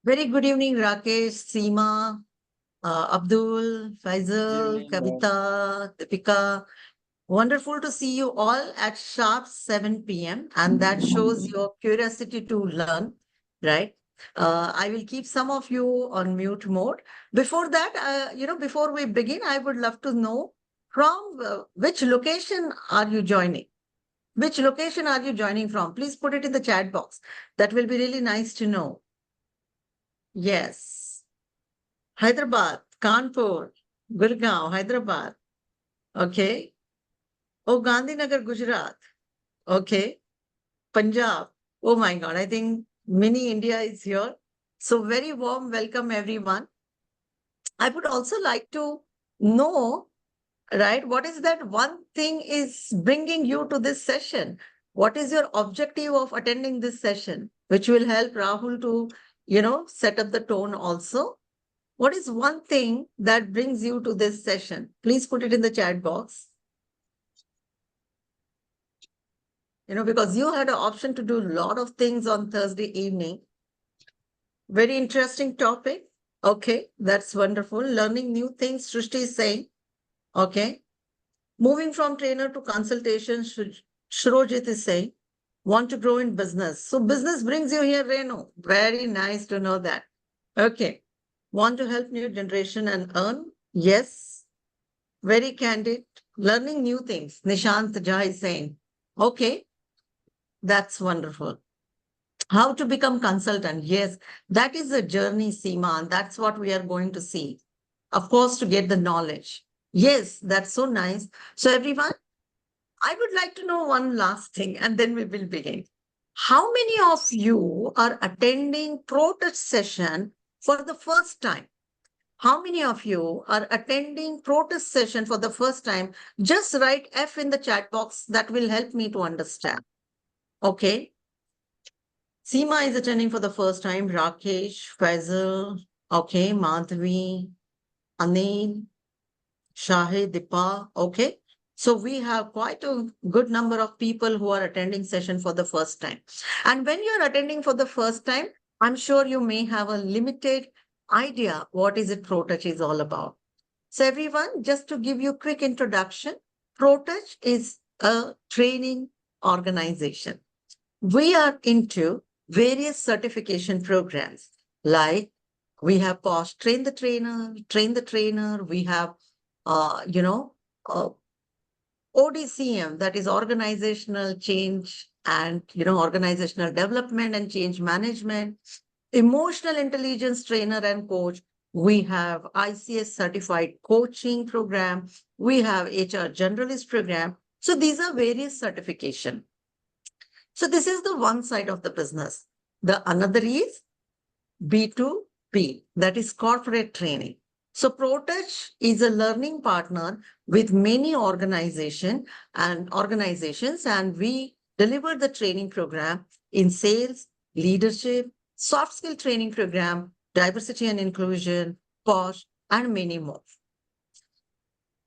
Very good evening, Rakesh, Seema, Abdul, Faisal, Evening, ma'am. Kavita, Deepika. Wonderful to see you all at sharp 7 p.m. And that shows your curiosity to learn, right? I will keep some of you on mute mode. Before that, before we begin, I would love to know from which location are you joining? Which location are you joining from? Please put it in the chat box. That will be really nice to know. Yes. Hyderabad, Kanpur, Gurgaon, Hyderabad. Okay. Oh, Gandhinagar, Gujarat. Okay. Punjab. Oh my God. I think mini India is here. So very warm welcome, everyone. I would also like to know, right, what is that one thing is bringing you to this session? What is your objective of attending this session, which will help Rahul to, set up the tone also? What is one thing that brings you to this session? Please put it in the chat box. Because you had an option to do a lot of things on Thursday evening. Very interesting topic. Okay, that's wonderful. Learning new things, Srishti is saying. Okay. Moving from trainer to consultation, Shrojit is saying. Want to grow in business. So business brings you here, Renu. Very nice to know that. Okay. Want to help new generation and earn? Yes. Very candid. Learning new things. Nishant Jha is saying. Okay. That's wonderful. How to become consultant? Yes, that is a journey, Seema, and that's what we are going to see. Of course, to get the knowledge. Yes, that's so nice. So, everyone, I would like to know one last thing, and then we will begin. How many of you are attending protest session for the first time? How many of you are attending protest session for the first time? Just write F in the chat box. That will help me to understand. Okay. Seema is attending for the first time. Rakesh, Faisal, okay, Madhvi, Anil, Shahid, Dipa, okay. So we have quite a good number of people who are attending session for the first time. And when you're attending for the first time, I'm sure you may have a limited idea what is it ProTouch is all about. So everyone, just to give you a quick introduction, ProTouch is a training organization. We are into various certification programs like we have POSH, train the trainer. We have, uh, ODCM, that is organizational change and, organizational development and change management, emotional intelligence trainer and coach. We have ICS certified coaching program. We have HR generalist program. So these are various certification. So this is the one side of the business. The another is B2B, that is corporate training. So ProTouch is a learning partner with many organizations, and we deliver the training program in sales, leadership, soft skill training program, diversity and inclusion, POSH, and many more.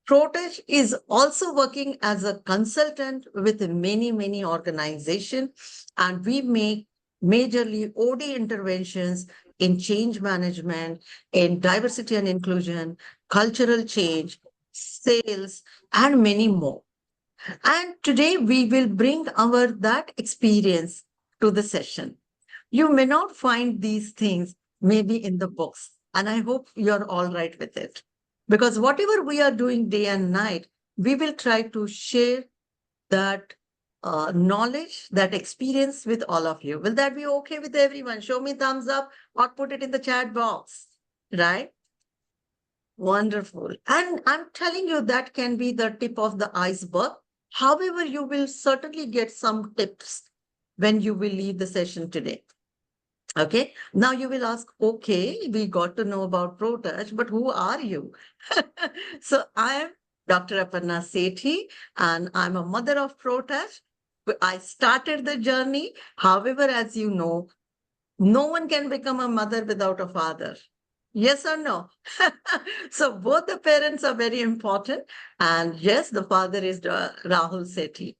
ProTouch is also working as a consultant with many organizations, and we make majorly OD interventions in change management, in diversity and inclusion, cultural change, sales, and many more. And today we will bring our that experience to the session. You may not find these things maybe in the books, and I hope you're all right with it. Because whatever we are doing day and night, we will try to share that knowledge, that experience with all of you. Will that be okay with everyone? Show me thumbs up or put it in the chat box, right? Wonderful. And I'm telling you, that can be the tip of the iceberg. However, you will certainly get some tips when you will leave the session today. Okay, now you will ask, okay, we got to know about ProTouch, but who are you? So I am Dr. Aparna Sethi, and I'm a mother of ProTouch. I started the journey. However, as you know, no one can become a mother without a father. Yes or no? So both the parents are very important. And yes, the father is Rahul Sethi.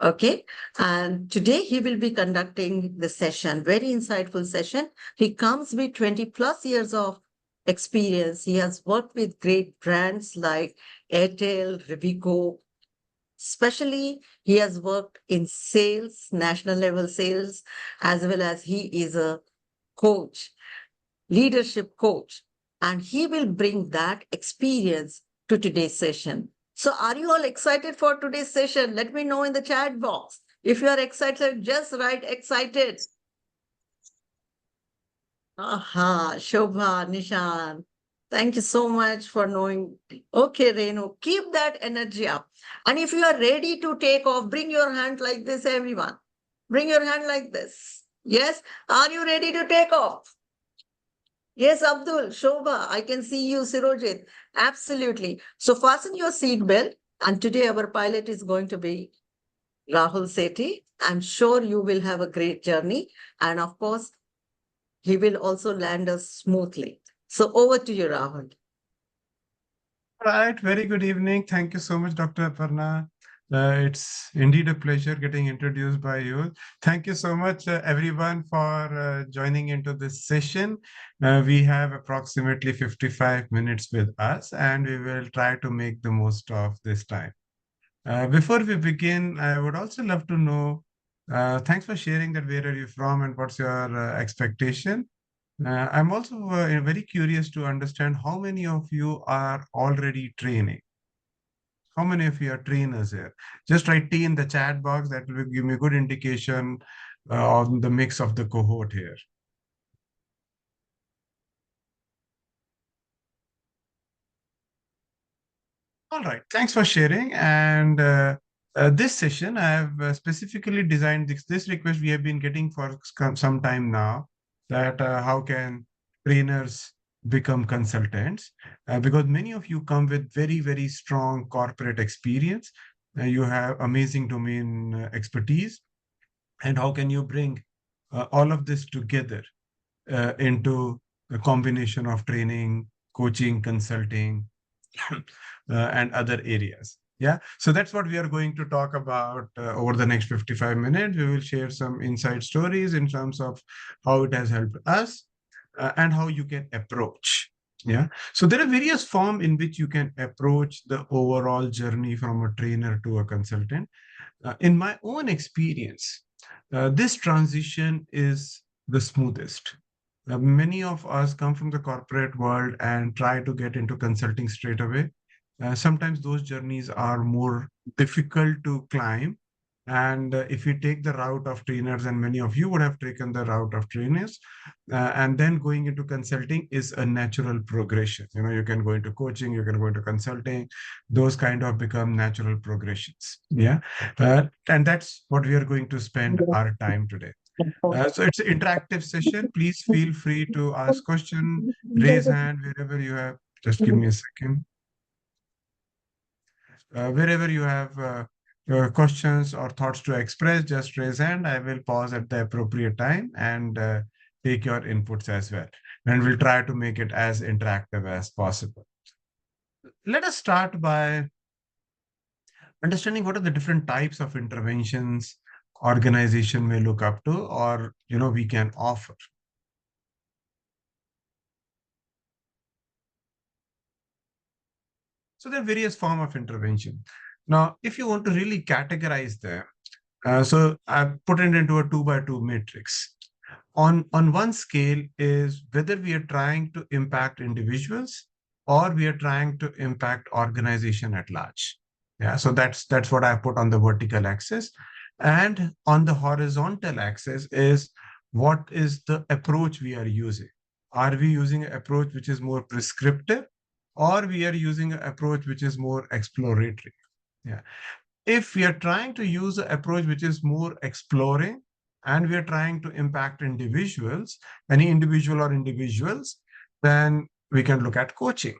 Okay. And today he will be conducting the session, very insightful session. He comes with 20 plus years of experience. He has worked with great brands like Airtel, Rivigo. Especially, he has worked in sales, national level sales, as well as he is a coach, leadership coach, and he will bring that experience to today's session. So, are you all excited for today's session? Let me know in the chat box. If you are excited, just write excited. Aha, Shobha, Nishan. Thank you so much for knowing. Okay, Renu, keep that energy up. And if you are ready to take off, bring your hand like this, everyone. Bring your hand like this. Yes, are you ready to take off? Yes, Abdul, Shobha, I can see you, Sirojit. Absolutely. So fasten your seat belt. And today our pilot is going to be Rahul Sethi. I'm sure you will have a great journey. And of course, he will also land us smoothly. So over to you, Rahul. Right, very good evening. Thank you so much, Dr. Aparna. It's indeed a pleasure getting introduced by you. Thank you so much, everyone, for joining into this session. We have approximately 55 minutes with us, and we will try to make the most of this time. Before we begin, I would also love to know, thanks for sharing that where are you from and what's your expectation. I'm also very curious to understand how many of you are already training. How many of you are trainers here? Just write T in the chat box. That will give me a good indication on the mix of the cohort here. All right, thanks for sharing. And this session, I have specifically designed this request we have been getting for some time now, that how can trainers become consultants? Because many of you come with very, very strong corporate experience. You have amazing domain expertise. And how can you bring all of this together into a combination of training, coaching, consulting, and other areas. Yeah, so that's what we are going to talk about over the next 55 minutes. We will share some inside stories in terms of how it has helped us and how you can approach. Yeah, so there are various forms in which you can approach the overall journey from a trainer to a consultant. In my own experience, this transition is the smoothest. Many of us come from the corporate world and try to get into consulting straight away. Sometimes those journeys are more difficult to climb. And if you take the route of trainers, and many of you would have taken the route of trainers, and then going into consulting is a natural progression. You know, you can go into coaching, you can go into consulting, those kind of become natural progressions. Yeah. And that's what we are going to spend our time today. So it's an interactive session. Please feel free to ask question, raise hand wherever you have. Just give me a second. Wherever you have questions or thoughts to express, just raise hand. I will pause at the appropriate time and take your inputs as well. And we'll try to make it as interactive as possible. Let us start by understanding what are the different types of interventions organization may look up to, or we can offer. So there are various forms of intervention. Now, if you want to really categorize them, so I've put it into a 2x2 matrix. On one scale is whether we are trying to impact individuals or we are trying to impact organization at large. Yeah, so that's what I put on the vertical axis. And on the horizontal axis is what is the approach we are using. Are we using an approach which is more prescriptive, or we are using an approach which is more exploratory? Yeah. If we are trying to use an approach which is more exploring and we are trying to impact individuals, any individual or individuals, then we can look at coaching.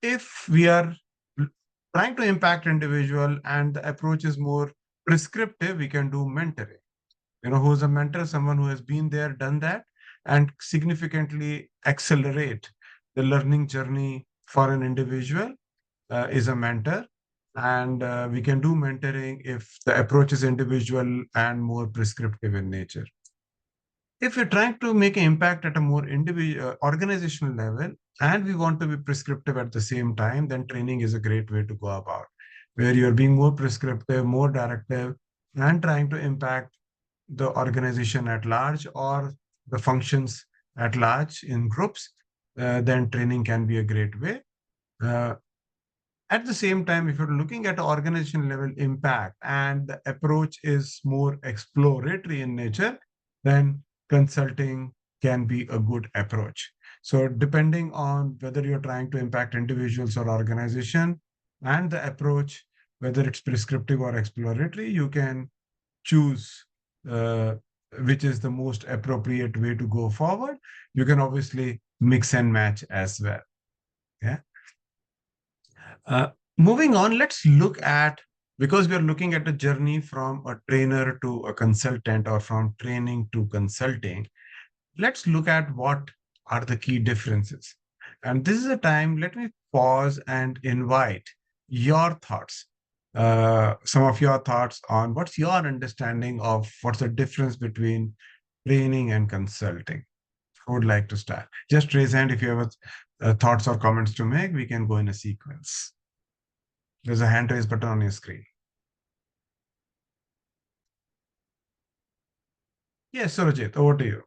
If we are trying to impact individual and the approach is more prescriptive, we can do mentoring. Who's a mentor? Someone who has been there, done that, and significantly accelerate the learning journey for an individual is a mentor. And we can do mentoring if the approach is individual and more prescriptive in nature. If we're trying to make an impact at a more individual organizational level, and we want to be prescriptive at the same time, then training is a great way to go about, where you're being more prescriptive, more directive, and trying to impact the organization at large or the functions at large in groups. Then training can be a great way. Uh, at the same time, if you're looking at organization level impact and the approach is more exploratory in nature, then consulting can be a good approach. So depending on whether you're trying to impact individuals or organization and the approach, whether it's prescriptive or exploratory, you can choose uh, which is the most appropriate way to go forward. You can obviously mix and match as well. Yeah. Uh, Moving on, let's look at, because we are looking at a journey from a trainer to a consultant or from training to consulting, let's look at what are the key differences. And this is a time, let me pause and invite your thoughts, some of your thoughts on what's your understanding of what's the difference between training and consulting. Who would like to start? Just raise hand if you have thoughts or comments to make. We can go in a sequence. There's a hand raise button on your screen. Yes, Surajit, over to you.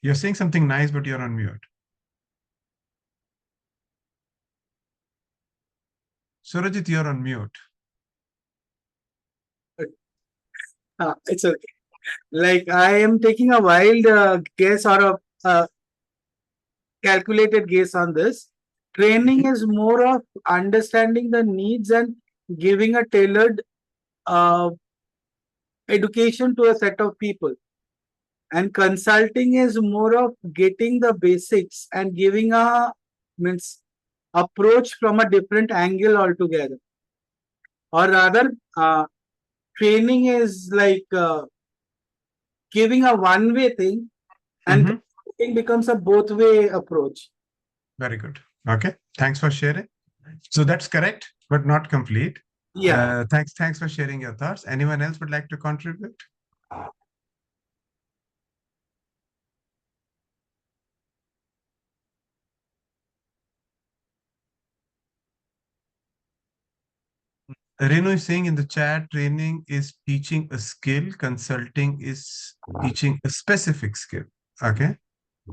You're saying something nice, but you're on mute. Surajit, you're on mute. It's okay. Like I am taking a wild guess or a calculated guess on this. Training is more of understanding the needs and giving a tailored uh, education to a set of people. And consulting is more of getting the basics and giving a means approach from a different angle altogether. Or rather, training is like giving a one-way thing, and Mhm. it becomes a both-way approach. Very good. Okay. Thanks for sharing. So that's correct, but not complete. Yeah. Thanks for sharing your thoughts. Anyone else would like to contribute? Renu is saying in the chat, training is teaching a skill, consulting is teaching a specific skill. Okay.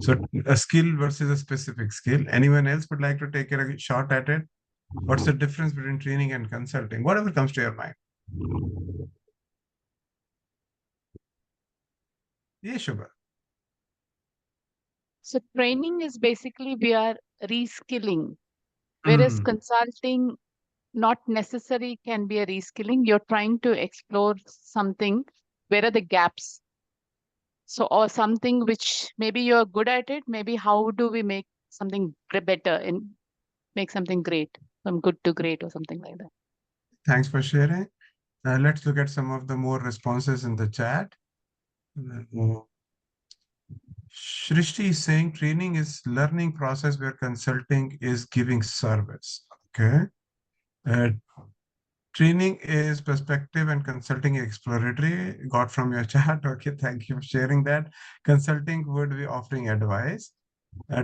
So a skill versus a specific skill. Anyone else would like to take a shot at it? What's the difference between training and consulting? Whatever comes to your mind. Yeah, Shubha. So training is basically we are reskilling, whereas Mm, consulting not necessary can be a reskilling. You're trying to explore something. Where are the gaps? So, or something which maybe you're good at it. Maybe how do we make something better and make something great, from good to great or something like that. Thanks for sharing. Let's look at some of the more responses in the chat. Shrishti is saying training is learning process where consulting is giving service. Okay. Uh, Training is perspective and consulting exploratory. Got from your chat. Okay, thank you for sharing that. Consulting would be offering advice.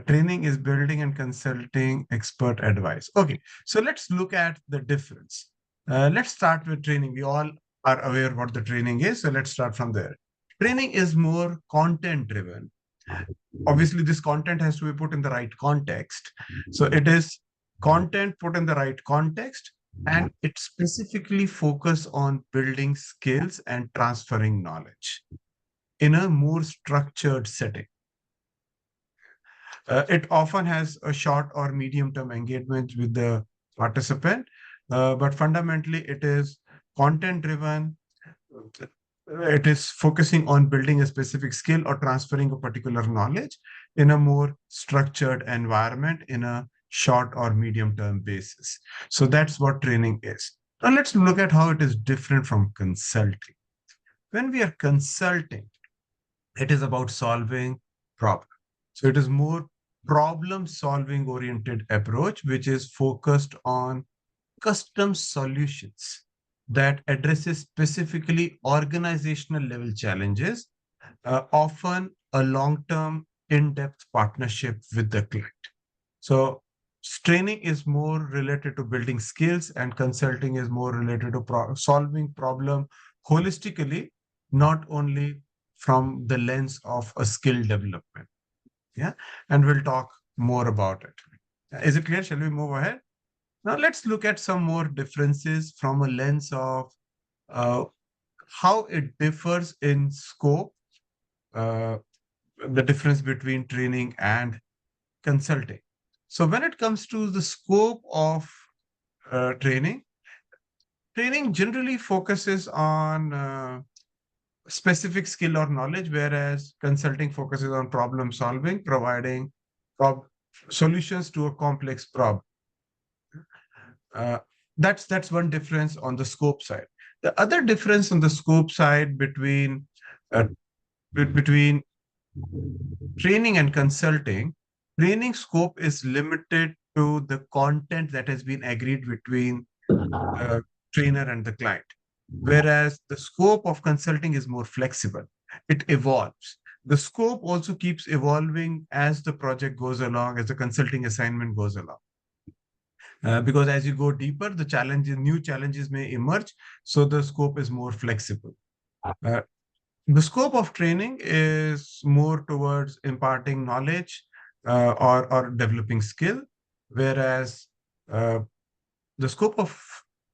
Training is building and consulting expert advice. Okay, so let's look at the difference. Let's start with training. We all are aware what the training is, so let's start from there. Training is more content driven. Obviously, this content has to be put in the right context. So it is content put in the right context, and it specifically focus on building skills and transferring knowledge in a more structured setting. It often has a short or medium term engagement with the participant, but fundamentally it is content driven. It is focusing on building a specific skill or transferring a particular knowledge in a more structured environment in a short or medium term basis. So that's what training is. Now let's look at how it is different from consulting. When we are consulting, it is about solving problems. So it is more problem-solving oriented approach, which is focused on custom solutions that addresses specifically organizational level challenges, often a long-term in-depth partnership with the client. So training is more related to building skills and consulting is more related to solving problem holistically, not only from the lens of a skill development. Yeah, and we'll talk more about it. Is it clear? Shall we move ahead? Now let's look at some more differences from a lens of uh, how it differs in scope, uh, the difference between training and consulting. So when it comes to the scope of training generally focuses on specific skill or knowledge, whereas consulting focuses on problem solving, providing solutions to a complex problem. That's one difference on the scope side. The other difference on the scope side between training and consulting, training scope is limited to the content that has been agreed between trainer and the client, whereas the scope of consulting is more flexible. It evolves. The scope also keeps evolving as the project goes along, as the consulting assignment goes along. Because as you go deeper, the new challenges may emerge, so the scope is more flexible. The scope of training is more towards imparting knowledge or developing skill, whereas the scope of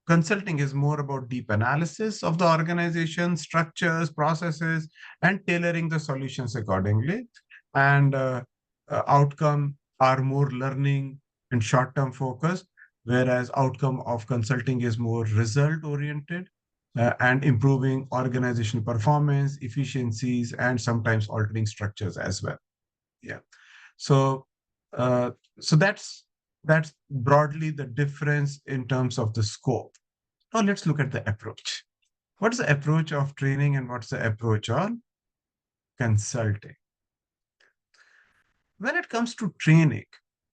consulting is more about deep analysis of the organization, structures, processes, and tailoring the solutions accordingly. And outcome are more learning and short-term focused, whereas outcome of consulting is more result-oriented and improving organizational performance, efficiencies, and sometimes altering structures as well. Yeah. So, so that's broadly the difference in terms of the scope. Now let's look at the approach. What's the approach of training and what's the approach on consulting? When it comes to training,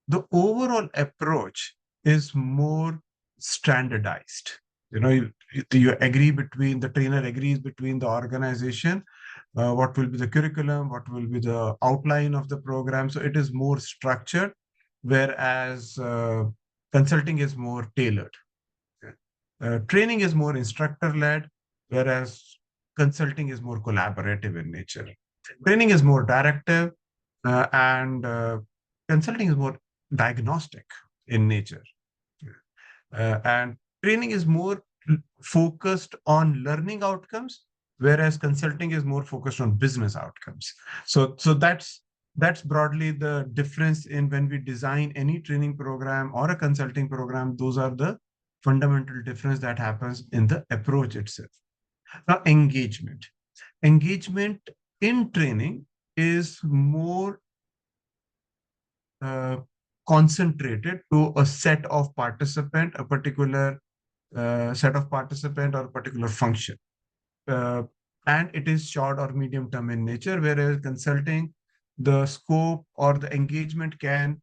the overall approach is more standardized. You agree between the trainer agrees between the organization, what will be the curriculum, what will be the outline of the program. So it is more structured, whereas consulting is more tailored. Training is more instructor-led, whereas consulting is more collaborative in nature. Training is more directive, and consulting is more diagnostic in nature. And training is more focused on learning outcomes, whereas consulting is more focused on business outcomes. So that's broadly the difference in when we design any training program or a consulting program. Those are the fundamental difference that happens in the approach itself. Now, engagement in training is more concentrated to a set of participant, a particular set of participant or a particular function. And it is short or medium term in nature, whereas consulting, the scope or the engagement can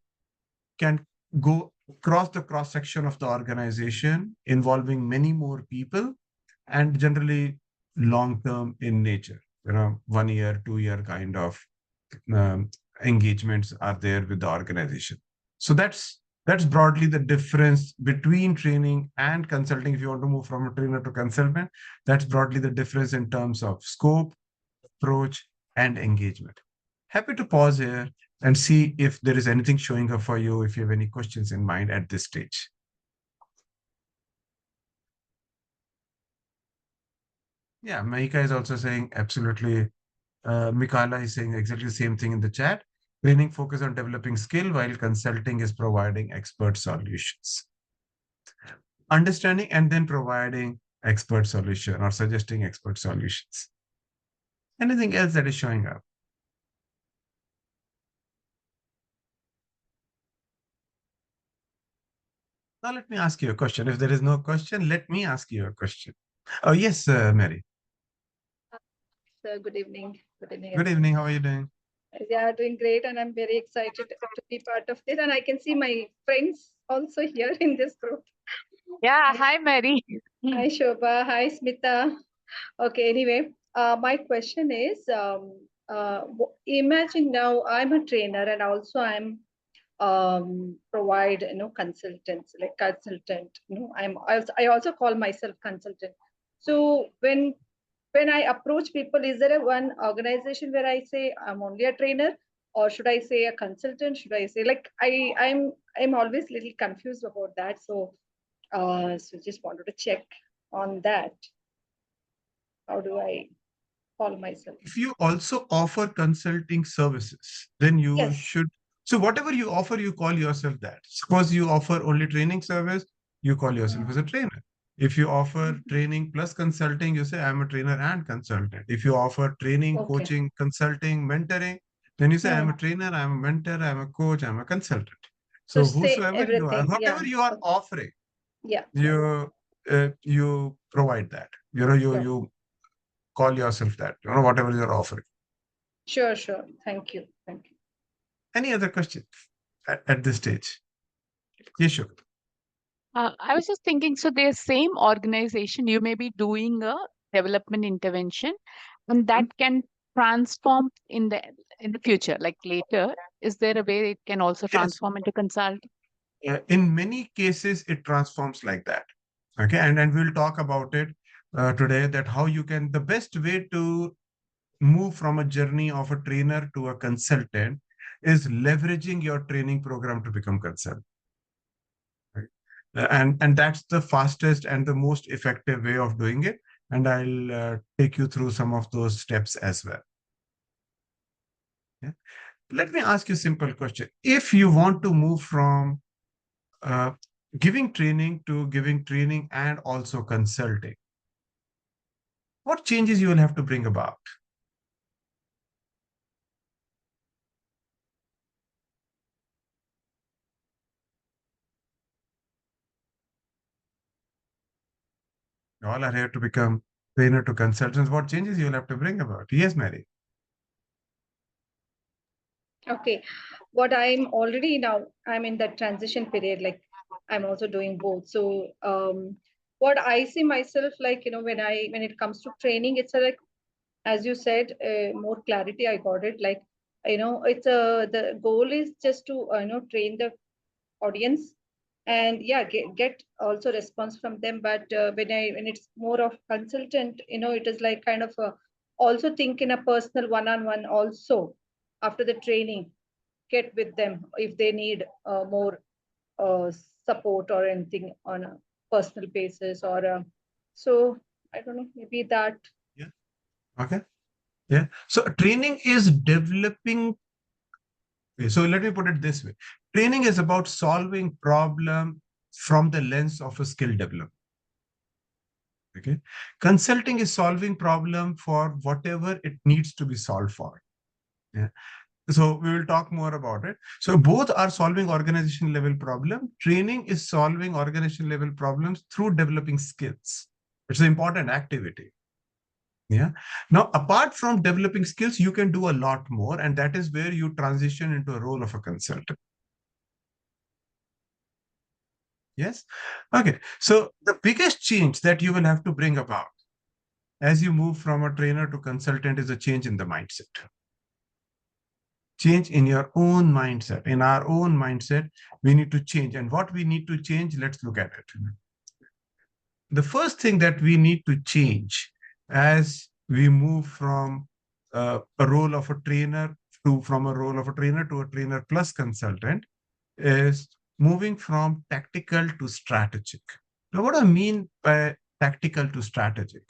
go across the cross section of the organization, involving many more people, and generally long term in nature. 1 year, 2 year kind of engagements are there with the organization. So that's broadly the difference between training and consulting. If you want to move from a trainer to consultant, that's broadly the difference in terms of scope, approach, and engagement. Happy to pause here and see if there is anything showing up for you, if you have any questions in mind at this stage. Yeah, Mahika is also saying absolutely. Mikala is saying exactly the same thing in the chat. Training focus on developing skill, while consulting is providing expert solutions. Understanding and then providing expert solution or suggesting expert solutions. Anything else that is showing up? Now let me ask you a question. If there is no question, let me ask you a question. Oh, yes, Mary. Sir, good evening. Good evening. How are you doing? Yeah, doing great, and I'm very excited to be part of this. And I can see my friends also here in this group. Yeah, Hi, hi, Mary. hi Shobha. Hi, Smita. Okay, anyway, my question is, imagine now I'm a trainer and also I'm provide consultants like consultant. I also call myself consultant. So when I approach people, is there a one organization where I say I'm only a trainer, or should I say a consultant? Should I say like I'm always little confused about that. So just wanted to check on that. How do I call myself? If you also offer consulting services, then you Yes. should. So whatever you offer, you call yourself that. Suppose you offer only training service, you call yourself as a trainer. If you offer training plus consulting, you say I'm a trainer and consultant. If you offer training, Okay. coaching, consulting, mentoring, then you say I'm a Hmm. trainer, I'm a mentor, I'm a coach, I'm a consultant. So So say whosoever you are, everything. Yeah. whatever you are Okay. offering, Yeah. Yeah. you provide that. You Sure. you call yourself that. Whatever you're offering. Sure. Sure. Thank you. Thank you. Any other questions at this stage? Yes, sure. I was just thinking, so there's same organization, you may be doing a development intervention, and that can transform in the future, like later. Is there a way it can also Yes. transform into consult? In many cases, it transforms like that. Okay, and we'll talk about it today. That how you can the best way to move from a journey of a trainer to a consultant is leveraging your training program to become consultant. Right? And that's the fastest and the most effective way of doing it. And I'll take you through some of those steps as well. Yeah. Let me ask you a simple question. If you want to move from uh, giving training to giving training and also consulting, what changes you will have to bring about? You all are here to become trainer to consultants. What changes you will have to bring about? Yes, Mary. Okay. What I'm already now, I'm in that transition period. Like I'm also doing both. So what I see myself like, when it comes to training, it's like, as you said, more clarity. I got it. Like, it's the goal is just to train the audience, and yeah, get also response from them. But when it's more of consultant, it is like kind of also think in a personal one-on-one also after the training, get with them if they need more uh, support or anything on a personal basis, or so I don't know, maybe that. Yeah. Okay. Yeah. So training is developing. Okay, so let me put it this way. Training is about solving problem from the lens of a skill development. Okay. Consulting is solving problem for whatever it needs to be solved for. Yeah. So we will talk more about it. So both are solving organization level problem. Training is solving organization level problems through developing skills. It's an important activity. Yeah. Now, apart from developing skills, you can do a lot more, and that is where you transition into a role of a consultant. Yes. Okay. So the biggest change that you will have to bring about as you move from a trainer to consultant is a change in the mindset. Change in your own mindset. In our own mindset, we need to change. And what we need to change, let's look at it. The first thing that we need to change as we move from a role of a trainer from a role of a trainer to a trainer plus consultant is moving from tactical to strategic. Now, what I mean by tactical to strategic?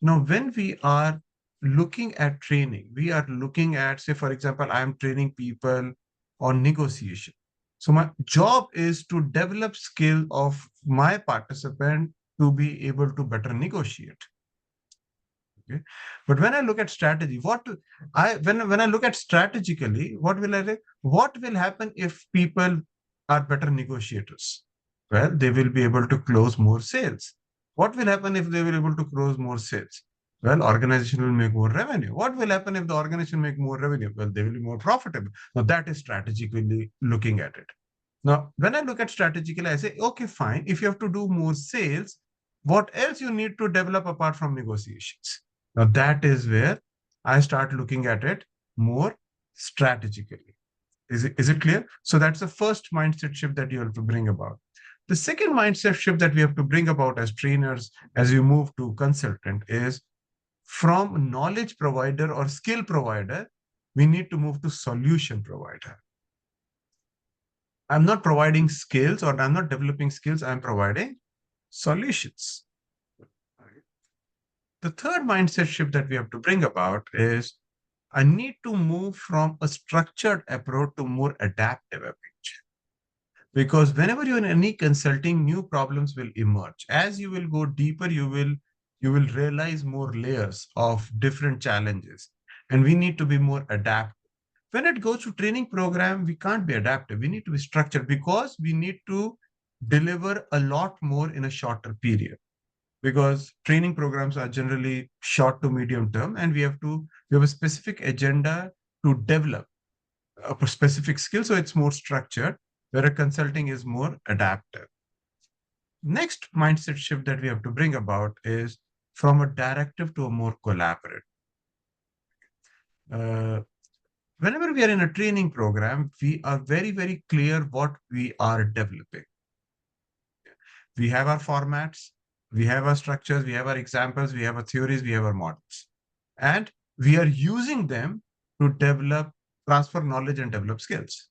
Now, when we are looking at training, we are looking at, say, for example, I am training people on negotiation. So my job is to develop skill of my participant to be able to better negotiate. Okay. But when I look at strategy, when I look at strategically, what will happen if people are better negotiators? Well, they will be able to close more sales. What will happen if they will be able to close more sales? Well, organization will make more revenue. What will happen if the organization make more revenue? Well, they will be more profitable. Now that is strategically looking at it. Now, when I look at strategically, I say, okay, fine. If you have to do more sales, what else you need to develop apart from negotiations? Now that is where I start looking at it more strategically. Is it clear? So that's the first mindset shift that you have to bring about. The second mindset shift that we have to bring about as trainers, as you move to consultant, is from knowledge provider or skill provider, we need to move to solution provider. I'm not providing skills or I'm not developing skills, I'm providing solutions. The third mindset shift that we have to bring about is I need to move from a structured approach to more adaptive approach. Because whenever you're in any consulting, new problems will emerge. As you will go deeper, you will realize more layers of different challenges. And we need to be more adaptive. When it goes to training program, we can't be adaptive. We need to be structured because we need to deliver a lot more in a shorter period. Because training programs are generally short to medium term, and we have a specific agenda to develop a specific skill. So it's more structured, where a consulting is more adaptive. Next mindset shift that we have to bring about is from a directive to a more collaborative. Whenever we are in a training program, we are very, very clear what we are developing. We have our formats, we have our structures, we have our examples, we have our theories, we have our models. And we are using them to develop, transfer knowledge and develop skills.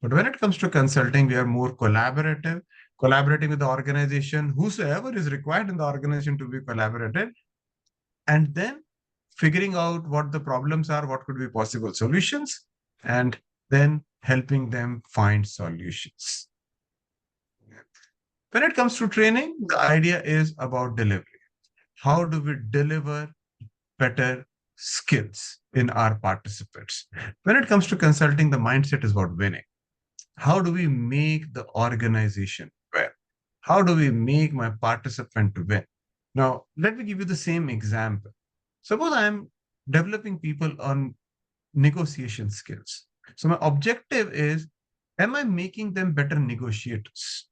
But when it comes to consulting, we are more collaborative, collaborating with the organization, whosoever is required in the organization to be collaborative, and then figuring out what the problems are, what could be possible solutions, and then helping them find solutions. When it comes to training, the idea is about delivery. How do we deliver better skills in our participants? When it comes to consulting, the mindset is about winning. How do we make the organization win? How do we make my participant to win? Now, let me give you the same example. Suppose I'm developing people on negotiation skills. So my objective is, am I making them better negotiators?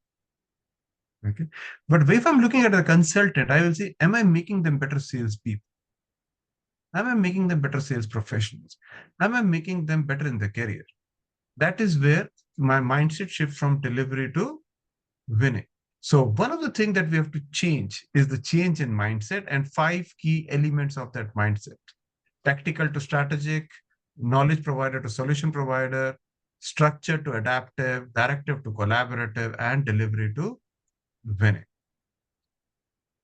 Okay. But if I'm looking at a consultant, I will say, am I making them better salespeople? Am I making them better sales professionals? Am I making them better in their career? That is where my mindset shifts from delivery to winning. So one of the things that we have to change is the change in mindset, and 5 key elements of that mindset: tactical to strategic, knowledge provider to solution provider, structure to adaptive, directive to collaborative, and delivery to winning.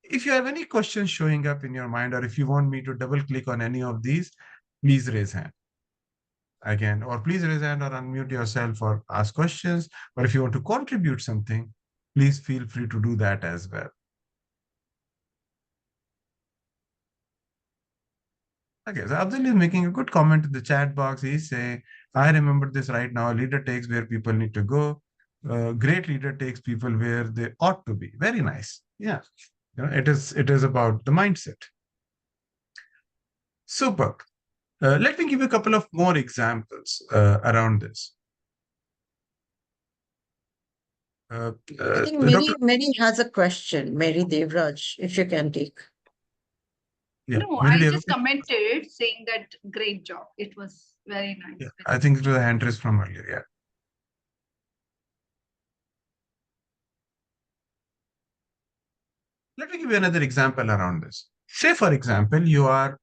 If you have any questions showing up in your mind, or if you want me to double click on any of these, please raise hand. Again, or please raise hand or unmute yourself or ask questions. Or if you want to contribute something, please feel free to do that as well. Okay, so Abdul is making a good comment in the chat box. He's saying, I remember this right now. A leader takes where people need to go. Great leader takes people where they ought to be. Very nice. Yeah, you know, it is about the mindset. Super. Let me give you a couple of more examples around this. I think Mary has a question. Mary Devraj, if you can take. Yeah. No, Mary, I do you have a just commented saying that great job. It was very nice. Yeah, I think it was a hand raise from earlier. Yeah. Let me give you another example around this. Say, for example, you're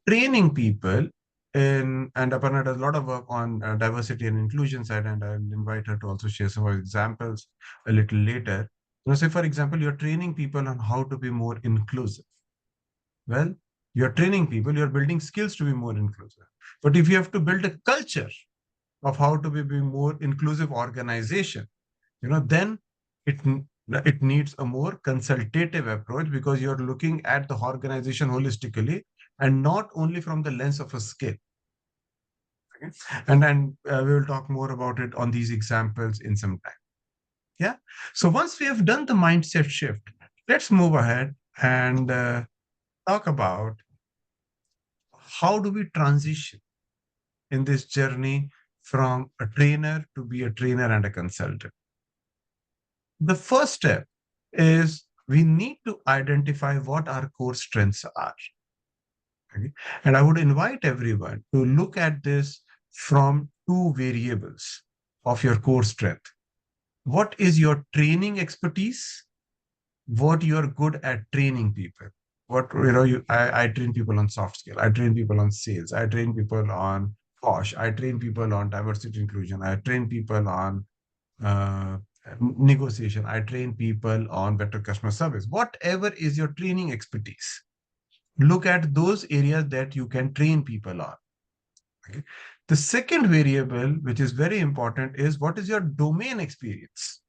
training people in, and Aparna does a lot of work on diversity and inclusion side, and I'll invite her to also share some of examples a little later. You know, say, for example, you're training people on how to be more inclusive. Well, you're training people, you're building skills to be more inclusive. But if you have to build a culture of how to be more inclusive organization, you know, then it needs a more consultative approach, because you're looking at the organization holistically and not only from the lens of a skill. Okay? And then we will talk more about it on these examples in some time. Yeah. So once we have done the mindset shift, let's move ahead and talk about how do we transition in this journey from a trainer to be a trainer and a consultant. The first step is we need to identify what our core strengths are. Okay? And I would invite everyone to look at this from two variables of your core strength. What is your training expertise? What you're good at training people? What, I train people on soft skill. I train people on sales. I train people on POSH. I train people on diversity inclusion. I train people on negotiation. I train people on better customer service. Whatever is your training expertise, look at those areas that you can train people on. Okay. The second variable, which is very important, is what is your domain experience?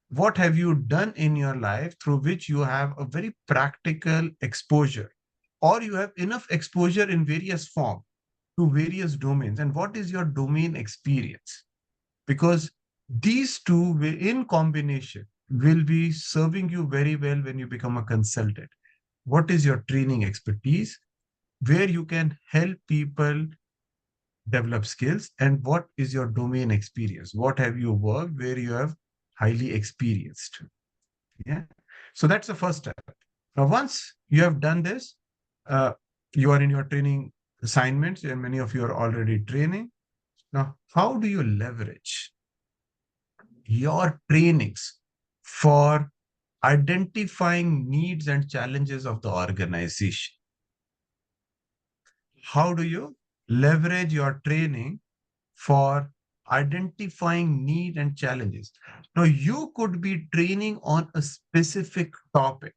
What have you done in your life through which you have a very practical exposure, or you have enough exposure in various forms to various domains? And what is your domain experience? Because these two in combination will be serving you very well when you become a consultant. What is your training expertise, where you can help people develop skills, and what is your domain experience? What have you worked where you have highly experienced? Yeah. So that's the first step. Now, once you have done this, you are in your training assignments, and many of you are already training. Now, how do you leverage your trainings for identifying needs and challenges of the organization? How do you leverage your training for identifying need and challenges? Now, you could be training on a specific topic,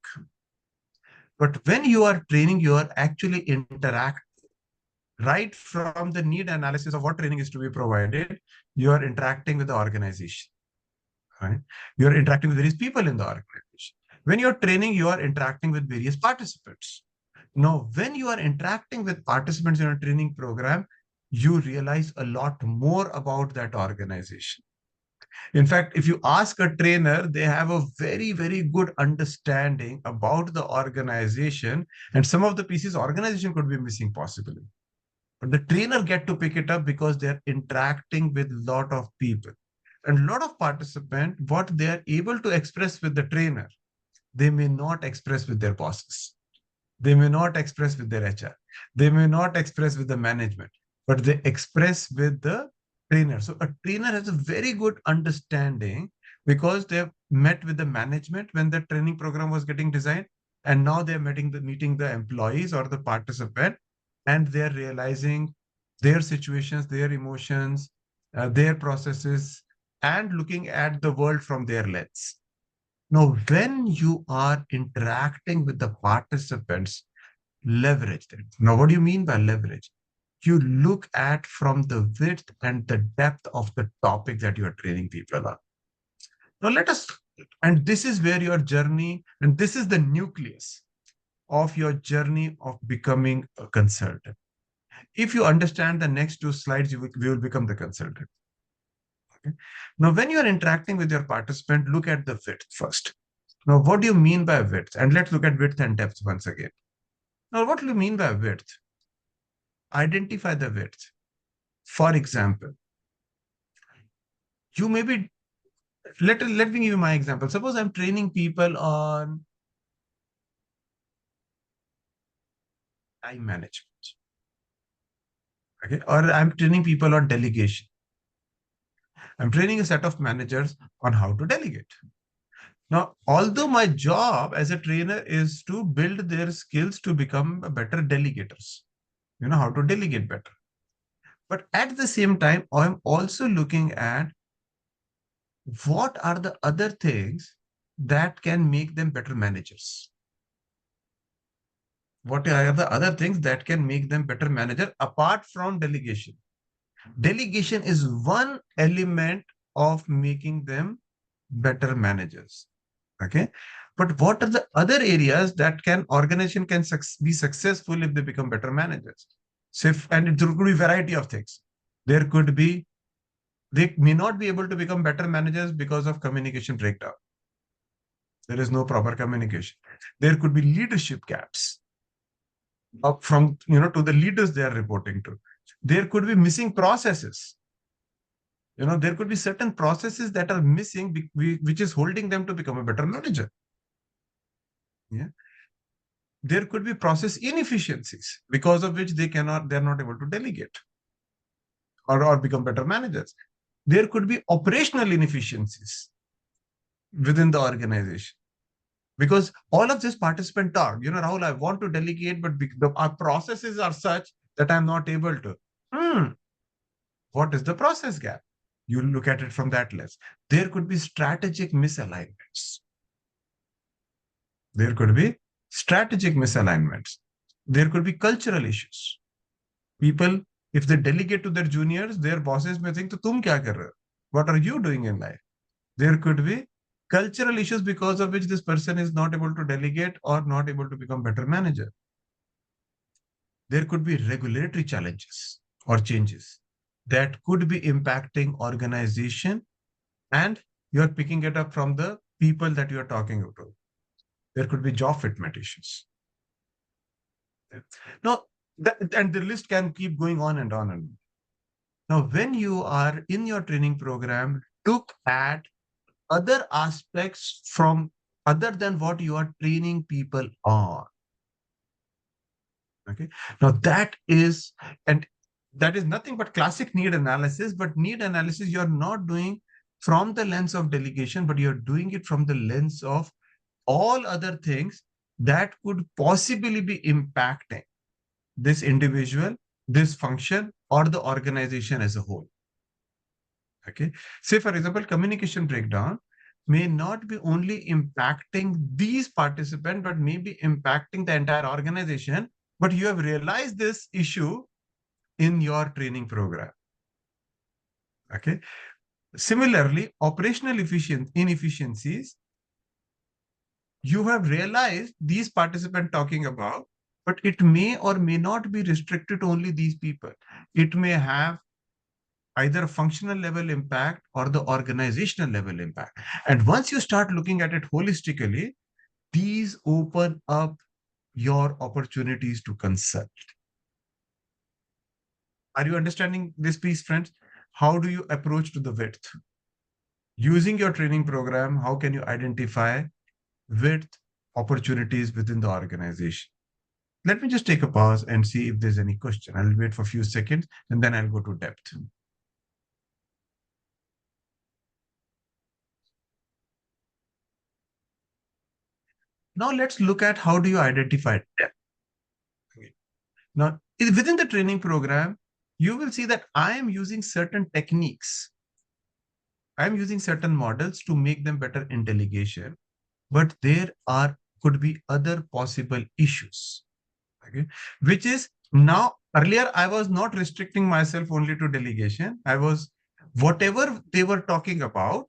but when you are training, you are actually interacting. Right from the need analysis of what training is to be provided, you are interacting with the organization. Right? You're interacting with various people in the organization. When you're training, you are interacting with various participants. Now, when you are interacting with participants in a training program, you realize a lot more about that organization. In fact, if you ask a trainer, they have a very, very good understanding about the organization, and some of the pieces organization could be missing possibly. But the trainer get to pick it up because they're interacting with a lot of people. And a lot of participants, what they are able to express with the trainer, they may not express with their bosses. They may not express with their HR. They may not express with the management, but they express with the trainer. So a trainer has a very good understanding because they've met with the management when the training program was getting designed. And now they're meeting the employees or the participant, and they're realizing their situations, their emotions, their processes, and looking at the world from their lens. Now, when you are interacting with the participants, leverage that. Now, what do you mean by leverage? You look at from the width and the depth of the topic that you are training people on. Now, and this is where your journey, and this is the nucleus of your journey of becoming a consultant. If you understand the next two slides, you will become the consultant. Okay. Now, when you are interacting with your participant, look at the width first. Now, what do you mean by width? And let's look at width and depth once again. Now, what do you mean by width? Identify the width. For example, you may be, let me give you my example. Suppose I'm training people on time management. Okay, or I'm training people on delegation. I'm training a set of managers on how to delegate. Now, although my job as a trainer is to build their skills to become better delegators, how to delegate better. But at the same time, I'm also looking at what are the other things that can make them better managers. What are the other things that can make them better manager apart from delegation? Delegation is one element of making them better managers. Okay. But what are the other areas that organization can be successful if they become better managers? So and there could be a variety of things. There could be, they may not be able to become better managers because of communication breakdown. There is no proper communication. There could be leadership gaps up from, to the leaders they are reporting to. There could be missing processes. There could be certain processes that are missing, which is holding them to become a better manager. Yeah. There could be process inefficiencies because of which they're not able to delegate or become better managers. There could be operational inefficiencies within the organization. Because all of this participant talk, Rahul, I want to delegate, but our processes are such that I'm not able to. What is the process gap? You look at it from that lens. There could be strategic misalignments. There could be strategic misalignments. There could be cultural issues. People, if they delegate to their juniors, their bosses may think, "Tum kya kar rahe ho? What are you doing in life?" There could be cultural issues because of which this person is not able to delegate or not able to become better manager. There could be regulatory challenges or changes that could be impacting organization, and you're picking it up from the people that you're talking about. There could be job fitment issues. Now, and the list can keep going on and on and on. Now, when you are in your training program, look at other aspects from other than what you are training people on. Okay. Now that is nothing but classic need analysis, but need analysis you're not doing from the lens of delegation, but you're doing it from the lens of all other things that could possibly be impacting this individual, this function, or the organization as a whole. Okay. Say, for example, communication breakdown may not be only impacting these participants, but may be impacting the entire organization. But you have realized this issue in your training program. Okay. Similarly, operational inefficiencies, you have realized these participants talking about, but it may or may not be restricted to only these people. It may have either a functional level impact or the organizational level impact. And once you start looking at it holistically, these open up your opportunities to consult. Are you understanding this piece, friends? How do you approach to the width? Using your training program, how can you identify width opportunities within the organization? Let me just take a pause and see if there's any question. I'll wait for a few seconds and then I'll go to depth. Now let's look at how do you identify depth. Okay. Now, within the training program, you will see that I am using certain techniques. I'm using certain models to make them better in delegation, but there could be other possible issues. Okay, which is now earlier I was not restricting myself only to delegation. I was whatever they were talking about,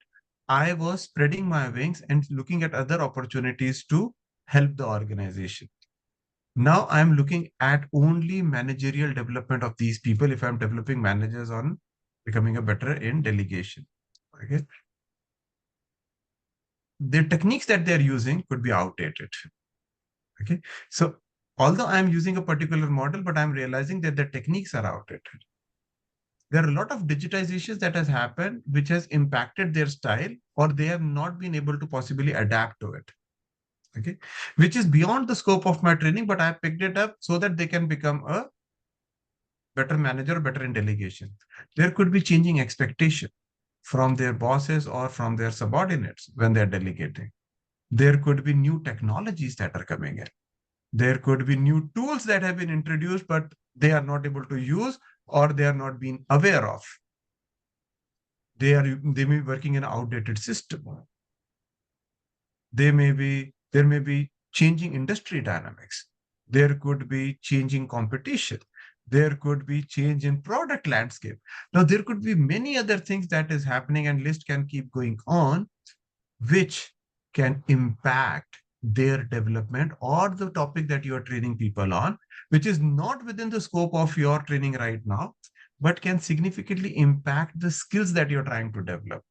I was spreading my wings and looking at other opportunities to help the organization. Now I'm looking at only managerial development of these people if I'm developing managers on becoming a better in delegation. Okay. The techniques that they're using could be outdated. Okay. So although I'm using a particular model, but I'm realizing that the techniques are outdated. There are a lot of digitizations that has happened, which has impacted their style, or they have not been able to possibly adapt to it. Okay, which is beyond the scope of my training, but I picked it up so that they can become a better manager, better in delegation. There could be changing expectation from their bosses or from their subordinates when they're delegating. There could be new technologies that are coming in. There could be new tools that have been introduced, but they are not able to use or they are not being aware of. They may be working in an outdated system. There may be changing industry dynamics. There could be changing competition. There could be change in product landscape. Now, there could be many other things that is happening, and list can keep going on, which can impact their development or the topic that you are training people on, which is not within the scope of your training right now, but can significantly impact the skills that you're trying to develop.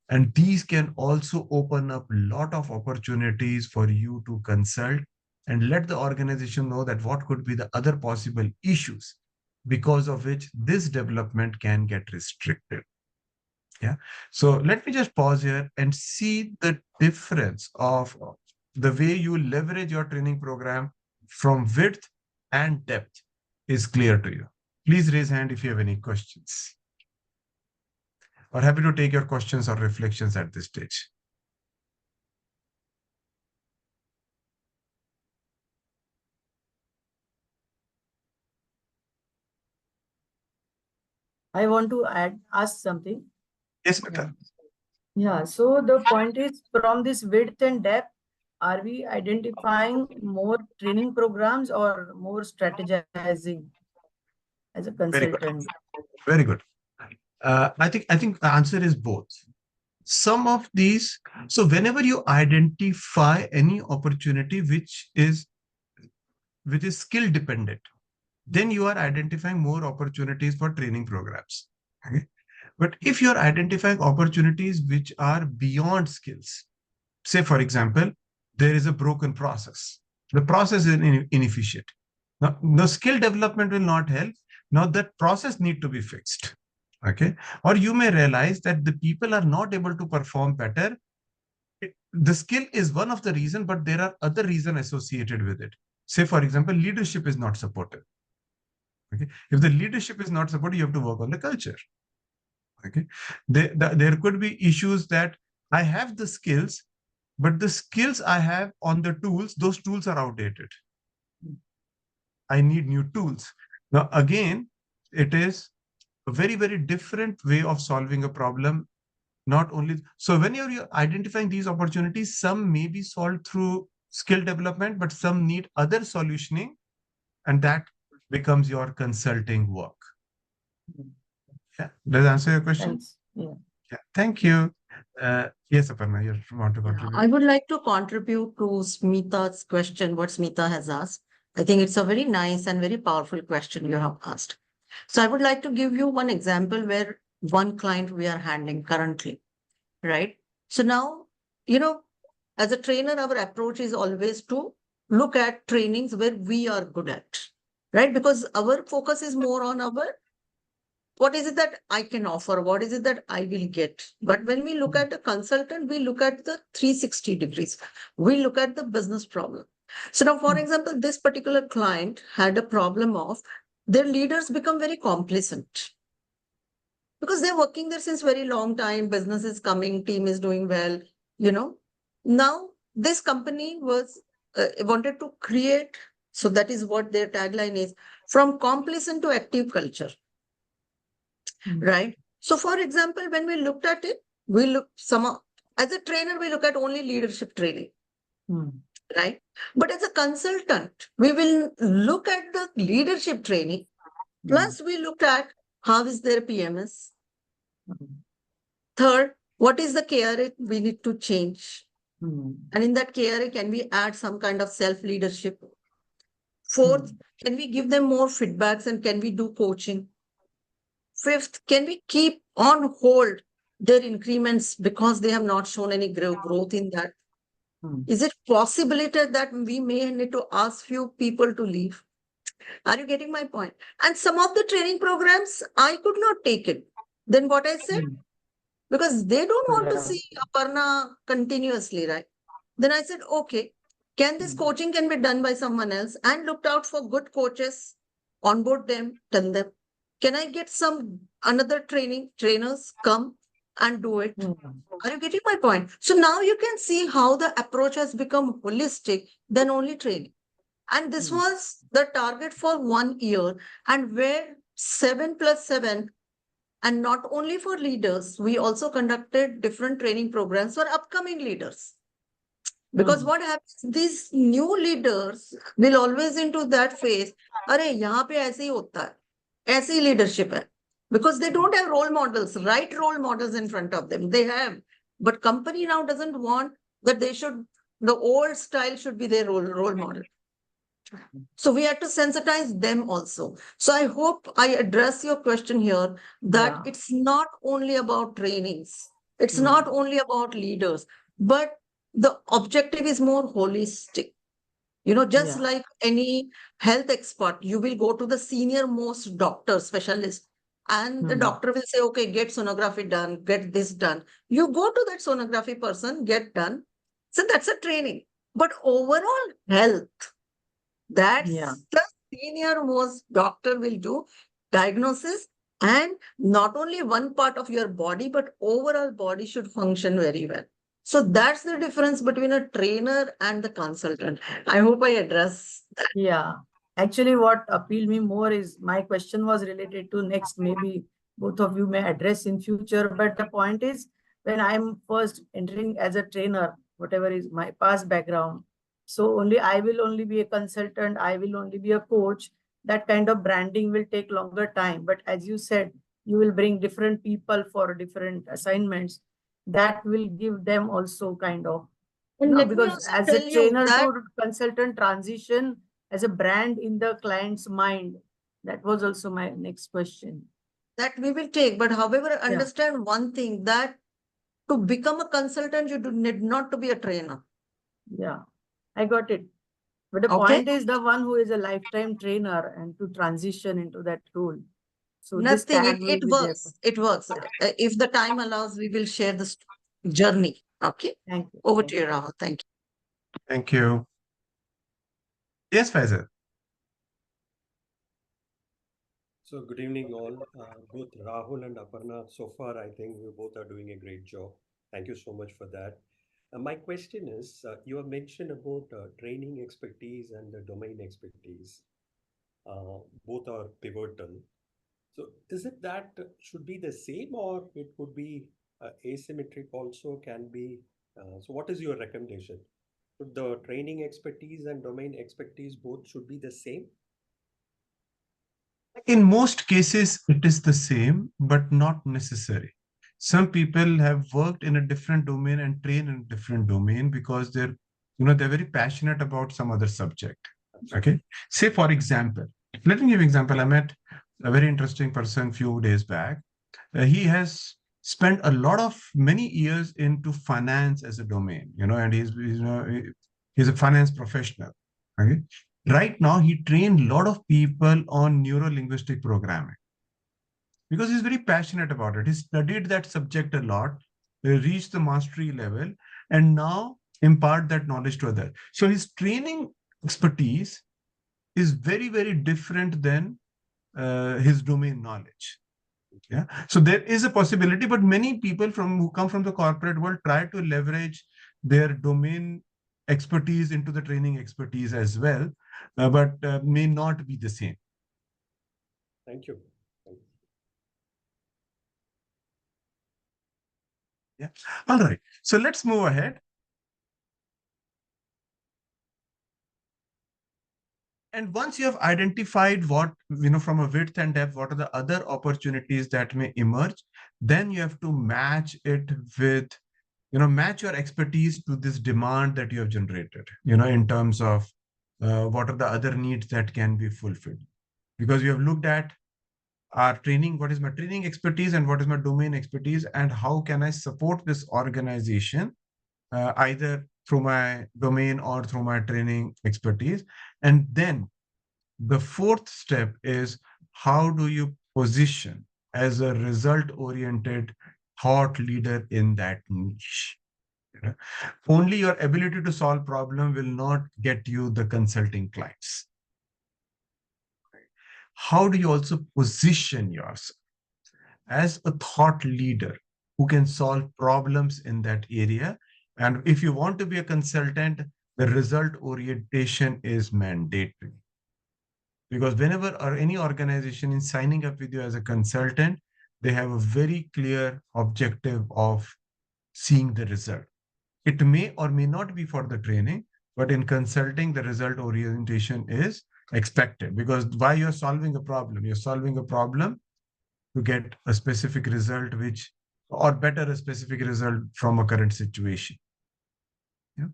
And these can also open up a lot of opportunities for you to consult and let the organization know that what could be the other possible issues because of which this development can get restricted. Yeah. So let me just pause here and see the difference of the way you leverage your training program from width and depth is clear to you. Please raise hand if you have any questions. Or happy to take your questions or reflections at this stage. I want to ask something. Yes, Mita. Yeah, so the point is from this width and depth, are we identifying more training programs or more strategizing as a Very good. consultant? Very good. I think the answer is both. Some of these, so whenever you identify any opportunity which is skill dependent, then you are identifying more opportunities for training programs. Okay? But if you're identifying opportunities which are beyond skills, say, for example, there is a broken process, the process is inefficient. Now, the skill development will not help. Now, that process need to be fixed. Okay. Or you may realize that the people are not able to perform better. The skill is one of the reasons, but there are other reasons associated with it. Say, for example, leadership is not supportive. Okay. If the leadership is not supportive, you have to work on the culture. Okay. There could be issues that I have the skills, but the skills I have on the tools, those tools are outdated. I need new tools. Now, again, it is a very, very different way of solving a problem. Not only, so when you're identifying these opportunities, some may be solved through skill development, but some need other solutioning, and that becomes your consulting work. Yeah, does that answer your question? Thanks. Yeah. Yeah, thank you. Yes, Aparna, you want to contribute? I would like to contribute to Smita's question, what Smita has asked. I think it's a very nice and very powerful question you have asked. So I would like to give you one example where one client we are handling currently, right? So now, as a trainer, our approach is always to look at trainings where we are good at, right? Because our focus is more on what is it that I can offer? What is it that I will get? But when we look at a consultant, we look at the 360 degrees. We look at the business problem. So now, for example, this particular client had a problem of their leaders become very complacent because they're working there since very long time. Business is coming, team is doing well. Now this company was wanted to create. So that is what their tagline is: from complacent to active culture. Right. So, for example, when we looked at it, as a trainer, we look at only leadership training, right? But as a consultant, we will look at the leadership training. Plus, we look at how is their PMS. Third, what is the KRA we need to change? And in that KRA, can we add some kind of self-leadership? Fourth, can we give them more feedbacks and can we do coaching? Fifth, can we keep on hold their increments because they have not shown any growth in that? Is it possibility that we may need to ask few people to leave? Are you getting my point? And some of the training programs, I could not take it. Then what I said, because they don't want to see Aparna continuously, right? Then I said, okay, can this coaching can be done by someone else, and looked out for good coaches, onboard them, tell them, can I get some another trainers come and do it? Are you getting my point? So now you can see how the approach has become holistic than only training. And this was the target for 1 year, and where 7+7, and not only for leaders, we also conducted different training programs for upcoming leaders. Because what happens, these new leaders will always into that phase, अरे यहाँ पे ऐसे ही होता है, ऐसे ही leadership है. Because they don't have role models, right role models in front of them. They have, but company now doesn't want that the old style should be their role model. So we have to sensitize them also. So I hope I address your question here that it's not only about trainings. It's Hmm. not only about leaders, but the objective is more holistic. Just Yeah. like any health expert, you will go to the senior most doctor specialist, and the Hmm. doctor will say, okay, get sonography done, get this done. You go to that sonography person, get done. So that's a training. But overall health, that's Yeah. the senior most doctor will do diagnosis, and not only one part of your body, but overall body should function very well. So that's the difference between a trainer and the consultant. I hope I address that. Yeah. Actually, what appealed me more is my question was related to next. Maybe both of you may address in future. But the point is, when I'm first entering as a trainer, whatever is my past background, so only I will only be a consultant, I will only be a coach. That kind of branding will take longer time. But as you said, you will bring different people for different assignments. That will give them also kind of And no, let me because also as tell a you trainer that to consultant transition as a brand in the client's mind, that was also my next question. we will take. But however, Yeah, understand one thing, that to become a consultant, you do need not to be a trainer. yeah, I got it. But the Okay? point is the one who is a lifetime trainer and to transition into that role. So this Nothing. tag will It be there. works. It works. If the time allows, we will share this journey. Okay? Thank you. Over Thank to you, Rahul. Thank you. Thank you. Yes, Faisal. So good evening all. Both Rahul and Aparna, so far I think you both are doing a great job. Thank you so much for that. My question is, you have mentioned about training expertise and the domain expertise. Both are pivotal. So is it that should be the same or it could be asymmetric also can be? So what is your recommendation? Should the training expertise and domain expertise both should be the same? In most cases, it is the same, but not necessary. Some people have worked in a different domain and train in a different domain because they're very passionate about some other subject. Okay. Say, for example, let me give an example. I met a very interesting person few days back. He has spent many years into finance as a domain, and he's a finance professional. Okay. Right now, he trained a lot of people on neuro-linguistic programming because he's very passionate about it. He studied that subject a lot, reached the mastery level, and now impart that knowledge to others. So his training expertise is very, very different than his domain knowledge. Yeah. So there is a possibility, but many people who come from the corporate world try to leverage their domain expertise into the training expertise as well, but may not be the same. Thank you. Thank you. Yeah. All right. So let's move ahead. And once you have identified what, from a width and depth, what are the other opportunities that may emerge, then you have to match it with, match your expertise to this demand that you have generated, in terms of what are the other needs that can be fulfilled. Because you have looked at our training, what is my training expertise and what is my domain expertise, and how can I support this organization either through my domain or through my training expertise. And then the fourth step is, how do you position as a result-oriented thought leader in that niche? Only your ability to solve problem will not get you the consulting clients. How do you also position yourself as a thought leader who can solve problems in that area? And if you want to be a consultant, the result orientation is mandatory. Because whenever or any organization is signing up with you as a consultant, they have a very clear objective of seeing the result. It may or may not be for the training, but in consulting, the result orientation is expected. Because why you're solving a problem? You're solving a problem to get a specific result, or better, a specific result from a current situation. Yeah.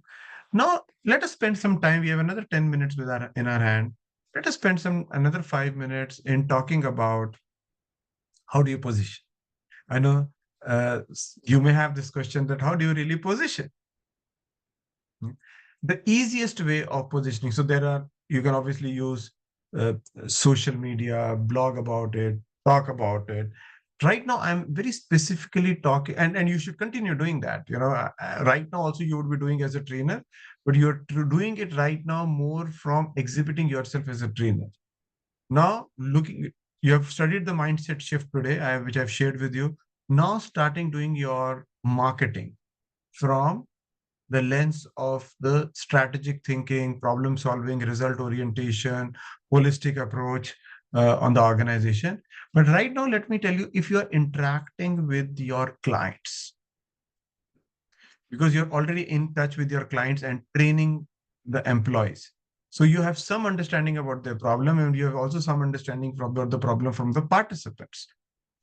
Now, let us spend some time. We have another 10 minutes in our hand. Let us spend another 5 minutes in talking about how do you position. I know you may have this question that how do you really position? The easiest way of positioning, so you can obviously use social media, blog about it, talk about it. Right now, I'm very specifically talking, and you should continue doing that. Right now also you would be doing as a trainer, but you're doing it right now more from exhibiting yourself as a trainer. Now, you have studied the mindset shift today, which I've shared with you. Now, starting doing your marketing from the lens of the strategic thinking, problem solving, result orientation, holistic approach on the organization. But right now, let me tell you, if you're interacting with your clients, because you're already in touch with your clients and training the employees, so you have some understanding about their problem, and you have also some understanding about the problem from the participants.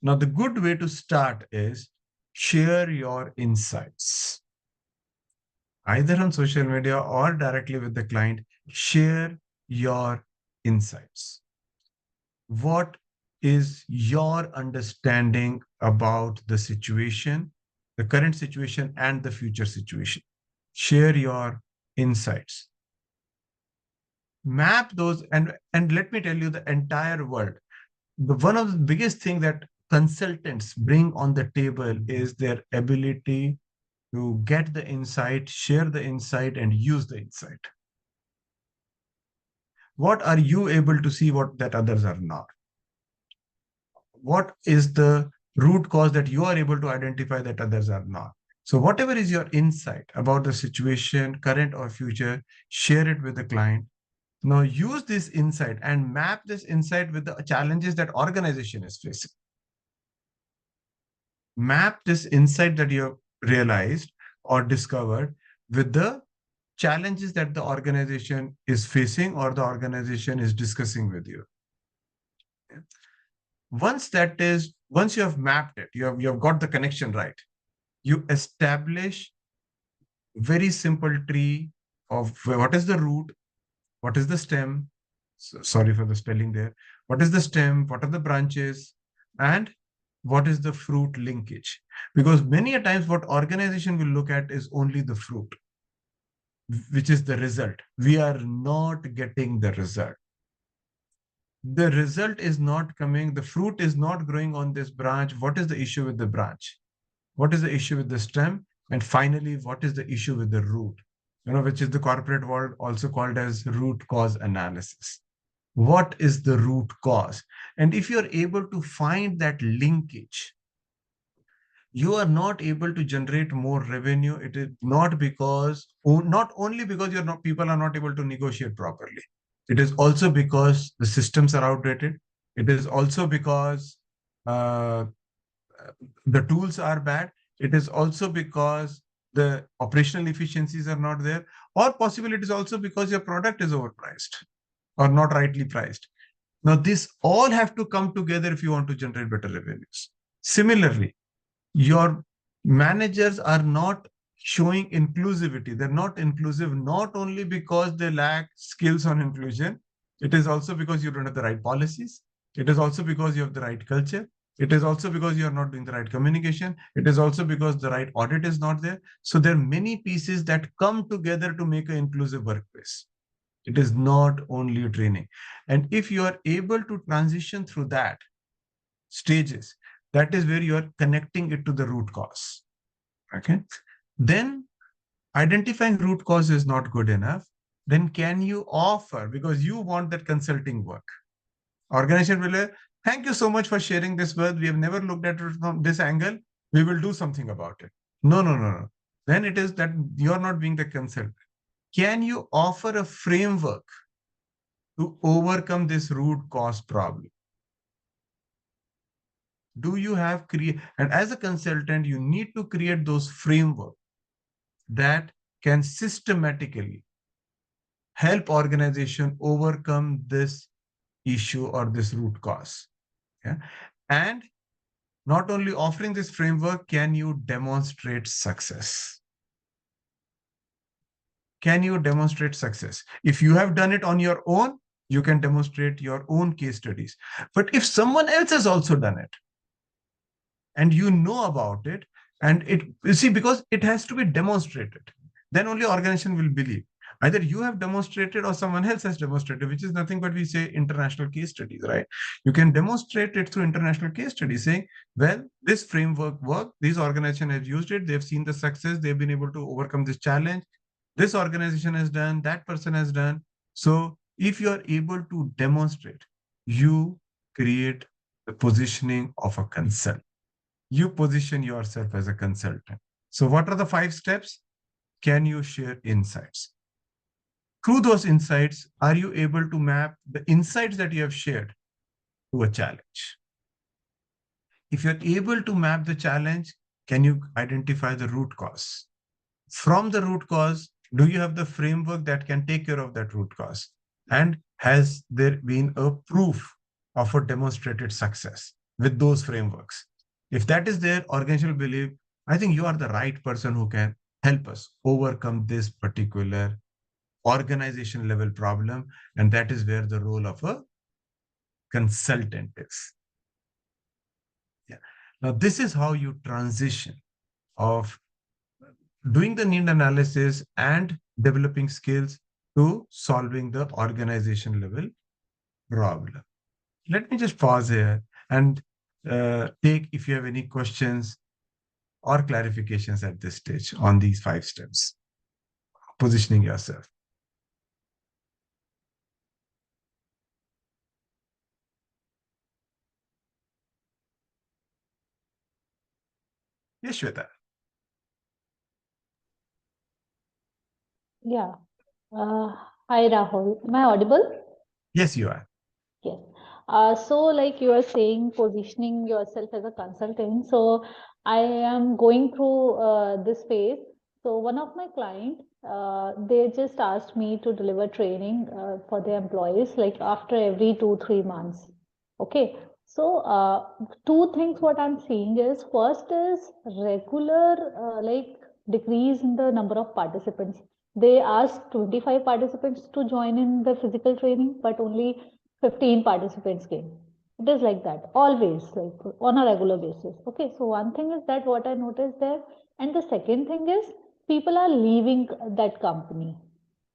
Now, the good way to start is share your insights. Either on social media or directly with the client, share your insights. What is your understanding about the situation, the current situation and the future situation? Share your insights. Map those, and let me tell you, the entire world, one of the biggest things that consultants bring on the table is their ability to get the insight, share the insight, and use the insight. What are you able to see what that others are not? What is the root cause that you are able to identify that others are not? So whatever is your insight about the situation, current or future, share it with the client. Now use this insight and map this insight with the challenges that organization is facing. Map this insight that you have realized or discovered with the challenges that the organization is facing or the organization is discussing with you. Once you have mapped it, you have got the connection right, you establish very simple tree of what is the root, what is the stem, sorry for the spelling there, what is the stem, what are the branches, and what is the fruit linkage. Because many a times what organization will look at is only the fruit, which is the result. We are not getting the result. The result is not coming, the fruit is not growing on this branch. What is the issue with the branch? What is the issue with the stem? And finally, what is the issue with the root? Which is the corporate world also called as root cause analysis. What is the root cause? And if you're able to find that linkage, you are not able to generate more revenue. It is not only because people are not able to negotiate properly. It is also because the systems are outdated. It is also because the tools are bad. It is also because the operational efficiencies are not there, or possibly it is also because your product is overpriced or not rightly priced. Now, this all have to come together if you want to generate better revenues. Similarly, your managers are not showing inclusivity. They're not inclusive, not only because they lack skills on inclusion. It is also because you don't have the right policies. It is also because you have the right culture. It is also because you are not doing the right communication. It is also because the right audit is not there. So there are many pieces that come together to make an inclusive workplace. It is not only training. And if you are able to transition through that stages, that is where you are connecting it to the root cause. Okay. Then identifying root cause is not good enough. Then can you offer, because you want that consulting work. Organization will, thank you so much for sharing this word. We have never looked at it from this angle. We will do something about it. No. Then it is that you're not being the consultant. Can you offer a framework to overcome this root cause problem? Do you have and as a consultant, you need to create those frameworks that can systematically help organization overcome this issue or this root cause. Yeah? And not only offering this framework, can you demonstrate success? Can you demonstrate success? If you have done it on your own, you can demonstrate your own case studies. But if someone else has also done it, and you know about it, and you see, because it has to be demonstrated, then only organization will believe. Either you have demonstrated or someone else has demonstrated, which is nothing but we say international case studies, right? You can demonstrate it through international case studies, saying, well, this framework worked, these organizations have used it, they've seen the success, they've been able to overcome this challenge, this organization has done, that person has done. So if you are able to demonstrate, you create the positioning of a consultant. You position yourself as a consultant. So what are the 5 steps? Can you share insights? Through those insights, are you able to map the insights that you have shared to a challenge? If you're able to map the challenge, can you identify the root cause? From the root cause, do you have the framework that can take care of that root cause? And has there been a proof of a demonstrated success with those frameworks? If that is there, organization will believe, I think you are the right person who can help us overcome this particular organization level problem. And that is where the role of a consultant is. Yeah. Now, this is how you transition of doing the need analysis and developing skills to solving the organization level problem. Let me just pause here and take if you have any questions or clarifications at this stage on these 5 steps. Positioning yourself. Yes, Shweta. Yeah. Hi, Rahul. Am I audible? Yes, you are. Yes. So like you are saying, positioning yourself as a consultant. So I am going through this phase. So one of my clients, they just asked me to deliver training for their employees, like after every 2-3 months. Okay. So 2 things what I'm seeing is, first is regular like decrease in the number of participants. They asked 25 participants to join in the physical training, but only 15 participants came. It is like that, always, like on a regular basis. Okay, so one thing is that what I noticed there. And the second thing is, people are leaving that company.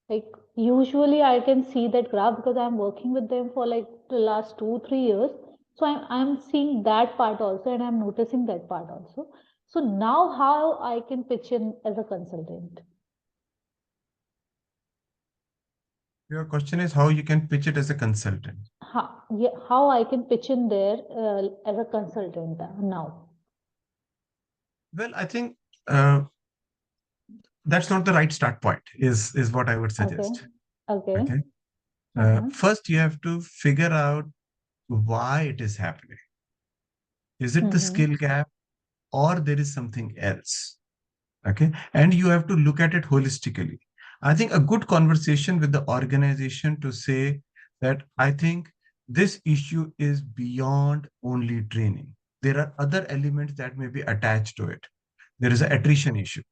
Like usually I can see that graph because I'm working with them for like the last 2-3 years. So I'm seeing that part also, and I'm noticing that part also. So now how I can pitch in as a consultant? Your question is how you can pitch it as a consultant. How I can pitch in there as a consultant now? Well, I think that's not the right start point, is what I would suggest. Okay. First, you have to figure out why it is happening. Is it the skill gap, or there is something else? Okay. And you have to look at it holistically. I think a good conversation with the organization to say that I think this issue is beyond only training. There are other elements that may be attached to it. There is an attrition issue,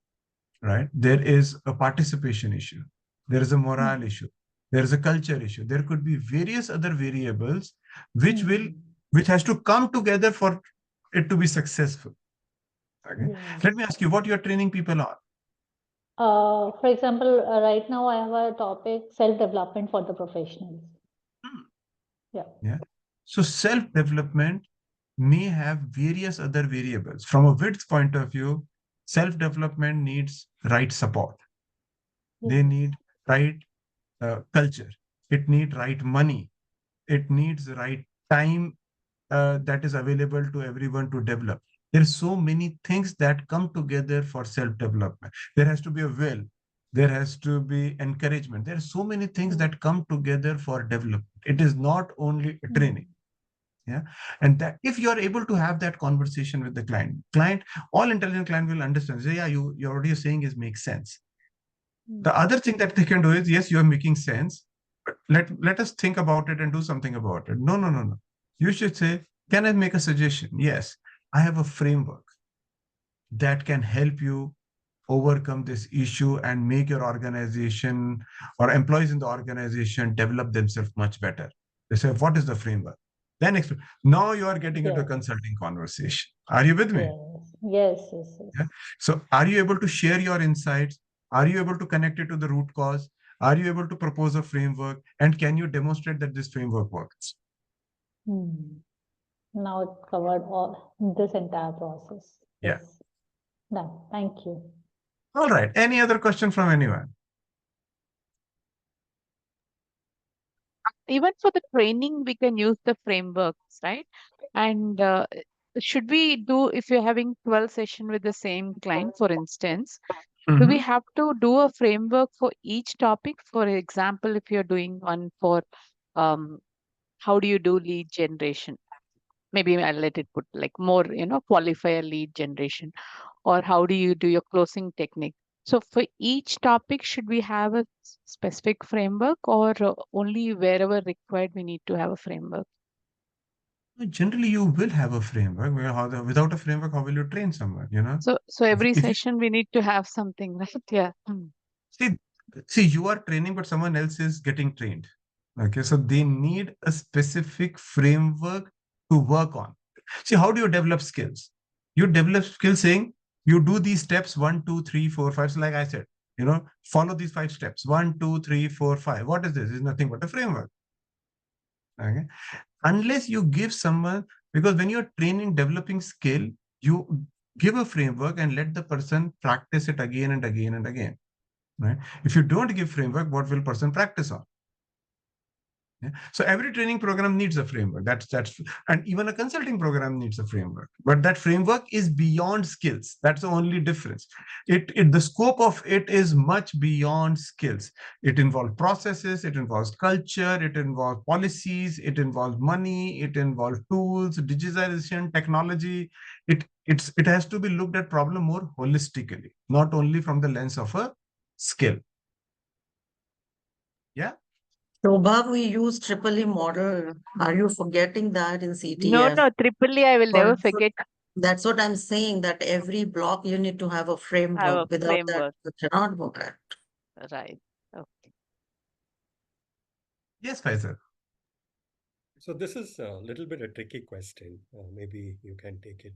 right? There is a participation issue. There is a morale issue. There is a culture issue. There could be various other variables which has to come together for it to be successful. Okay. Let me ask you what you're training people on. For example, right now I have a topic, self-development for the professionals. Yeah. So self-development may have various other variables. From a width point of view, self-development needs right support. They need right culture. It needs right money. It needs right time that is available to everyone to develop. There are so many things that come together for self-development. There has to be a will. There has to be encouragement. There are so many things that come together for development. It is not only a training. Yeah. And that if you are able to have that conversation with the client, all intelligent client will understand. Say, yeah, you're already saying is makes sense. The other thing that they can do is, yes, you are making sense, but let us think about it and do something about it. No. You should say, can I make a suggestion? Yes, I have a framework that can help you overcome this issue and make your organization or employees in the organization develop themselves much better. They say, what is the framework? then explain. Now you are getting into a Yes. consulting conversation. Are you with me? Yes, yes, yes, yes. Yeah. So are you able to share your insights? Are you able to connect it to the root cause? Are you able to propose a framework? And can you demonstrate that this framework works? Now it covered all this entire process. Yeah. Yes. Done. Thank you. All right. Any other question from anyone? Even for the training, we can use the frameworks, right? And should we do, if you're having 12 session with the same client, for instance, do we Mhm. have to do a framework for each topic? For example, if you're doing one for how do you do lead generation? Maybe I'll let it put like more, qualifier lead generation, or how do you do your closing technique? So for each topic, should we have a specific framework, or only wherever required we need to have a framework? Generally, you will have a framework. Without a framework, how will you train someone? So every If you session we need to have something, right? Yeah. see, you are training, but someone else is getting trained. Okay, so they need a specific framework to work on. See, how do you develop skills? You develop skills saying you do these steps 1, 2, 3, 4, 5. So, like I said, follow these 5 steps 1, 2, 3, 4, 5. What is this? It's nothing but a framework. Okay, unless you give someone, because when you're training, developing skill, you give a framework and let the person practice it again and again and again. Right? If you don't give framework, what will person practice on? Yeah. So every training program needs a framework. That's and even a consulting program needs a framework. But that framework is beyond skills. That's the only difference. The scope of it is much beyond skills. It involves processes, it involves culture, it involves policies, it involves money, it involves tools, digitization, technology. It has to be looked at problem more holistically, not only from the lens of a skill. Yeah. Shobha, we use triple E model. Are you forgetting that in CTF? No, triple E I will never forget. That's what I'm saying, that every block you need to have a framework. Have a Without framework. that, you cannot work out. Right. Okay. Yes, Faisal. So this is a little bit a tricky question. Maybe you can take it.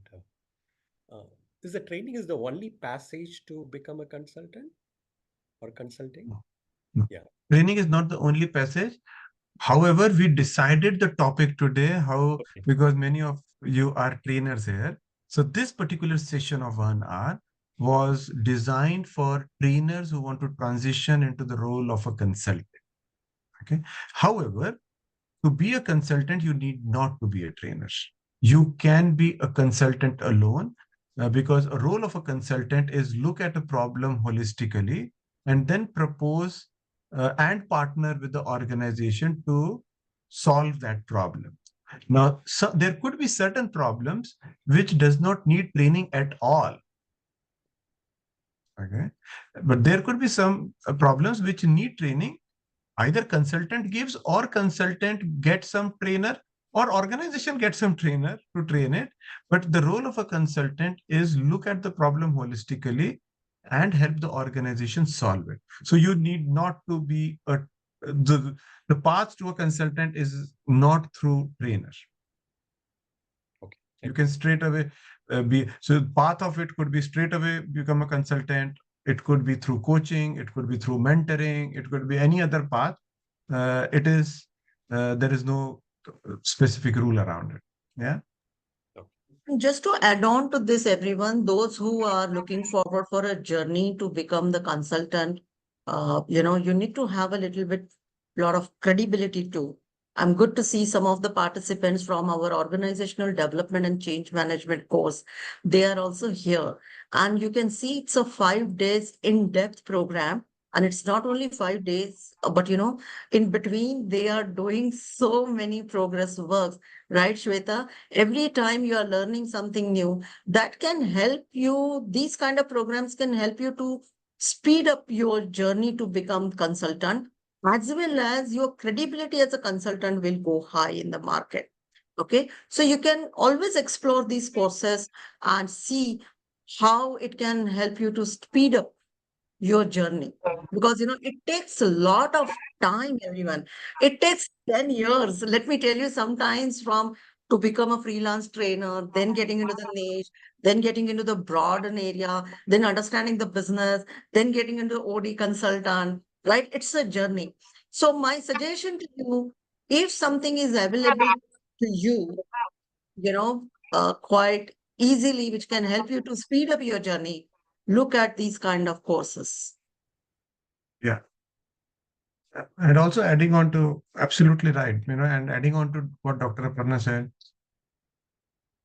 Is the training is the only passage to become a consultant or consulting? No. Yeah. Training is not the only passage. However, we decided the topic today, because many of you are trainers here. So this particular session of 1 hour was designed for trainers who want to transition into the role of a consultant. Okay. However, to be a consultant, you need not to be a trainer. You can be a consultant alone, because a role of a consultant is look at a problem holistically and then propose and partner with the organization to solve that problem. Now, there could be certain problems which does not need training at all. Okay, but there could be some problems which need training. Either consultant gives, or consultant gets some trainer, or organization gets some trainer to train it. But the role of a consultant is look at the problem holistically and help the organization solve it. So you need not to be the path to a consultant is not through trainer. Okay. You can straight away so path of it could be straight away become a consultant. It could be through coaching, it could be through mentoring, it could be any other path. There is no specific rule around it. Yeah. Just to add on to this, everyone, those who are looking forward for a journey to become the consultant, you need to have a little bit, lot of credibility too. I'm good to see some of the participants from our organizational development and change management course. They are also here. And you can see it's a 5 days in-depth program. And it's not only 5 days, but in between, they are doing so many progress works, right, Shweta? Every time you are learning something new, that can help you. These kind of programs can help you to speed up your journey to become consultant, as well as your credibility as a consultant will go high in the market. Okay, so you can always explore these courses and see how it can help you to speed up your journey. Because, it takes a lot of time, everyone. It takes 10 years. Let me tell you, sometimes to become a freelance trainer, then getting into the niche, then getting into the broader area, then understanding the business, then getting into OD consultant, right? It's a journey. So my suggestion to you, if something is available to you, quite easily, which can help you to speed up your journey, look at these kind of courses. Yeah. And also adding on to absolutely right, and adding on to what Dr. Aparna said,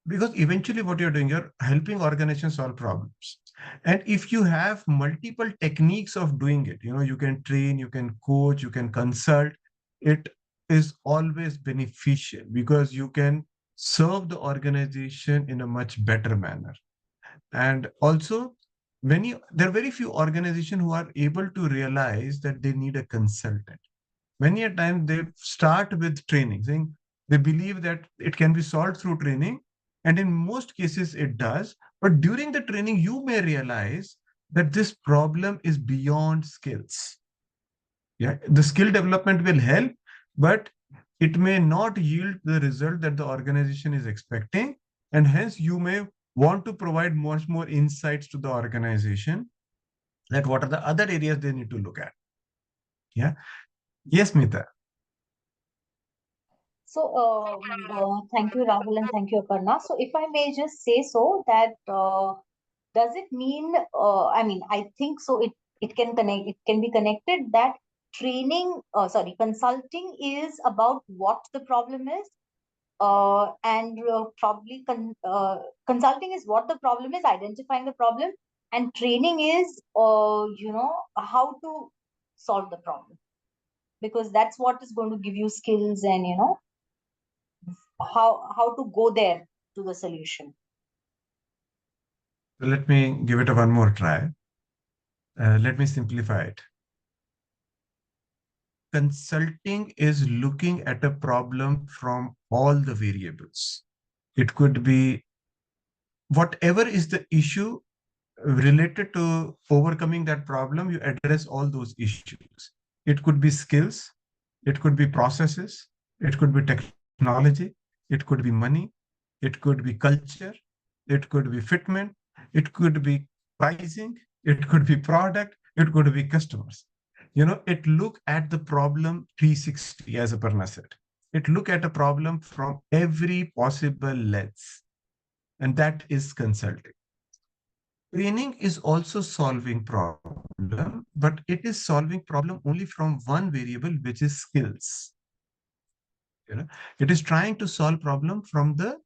because eventually what you're doing, you're helping organizations solve problems. And if you have multiple techniques of doing it, you can train, you can coach, you can consult, it is always beneficial because you can serve the organization in a much better manner. And also, there are very few organizations who are able to realize that they need a consultant. Many a time they start with training, saying they believe that it can be solved through training. And in most cases, it does. But during the training, you may realize that this problem is beyond skills. Yeah, the skill development will help, but it may not yield the result that the organization is expecting. And hence, you may want to provide much more insights to the organization that what are the other areas they need to look at. Yeah. Yes, Mita. So, thank you, Rahul, and thank you, Aparna. So, if I may just say so, that does it mean? I mean, I think so. It can connect. It can be connected that consulting is about what the problem is, and probably consulting is what the problem is, identifying the problem, and training is, how to solve the problem, because that's what is going to give you skills and how to go there to the solution. Let me give it a one more try. Let me simplify it. Consulting is looking at a problem from all the variables. It could be whatever is the issue related to overcoming that problem, you address all those issues. It could be skills, it could be processes, it could be technology, it could be money, it could be culture, it could be fitment, it could be pricing, it could be product, it could be customers. It look at the problem 360, as Aparna said. It look at a problem from every possible lens, and that is consulting. Training is also solving problem, but it is solving problem only from one variable, which is skills. It is trying to solve problem from the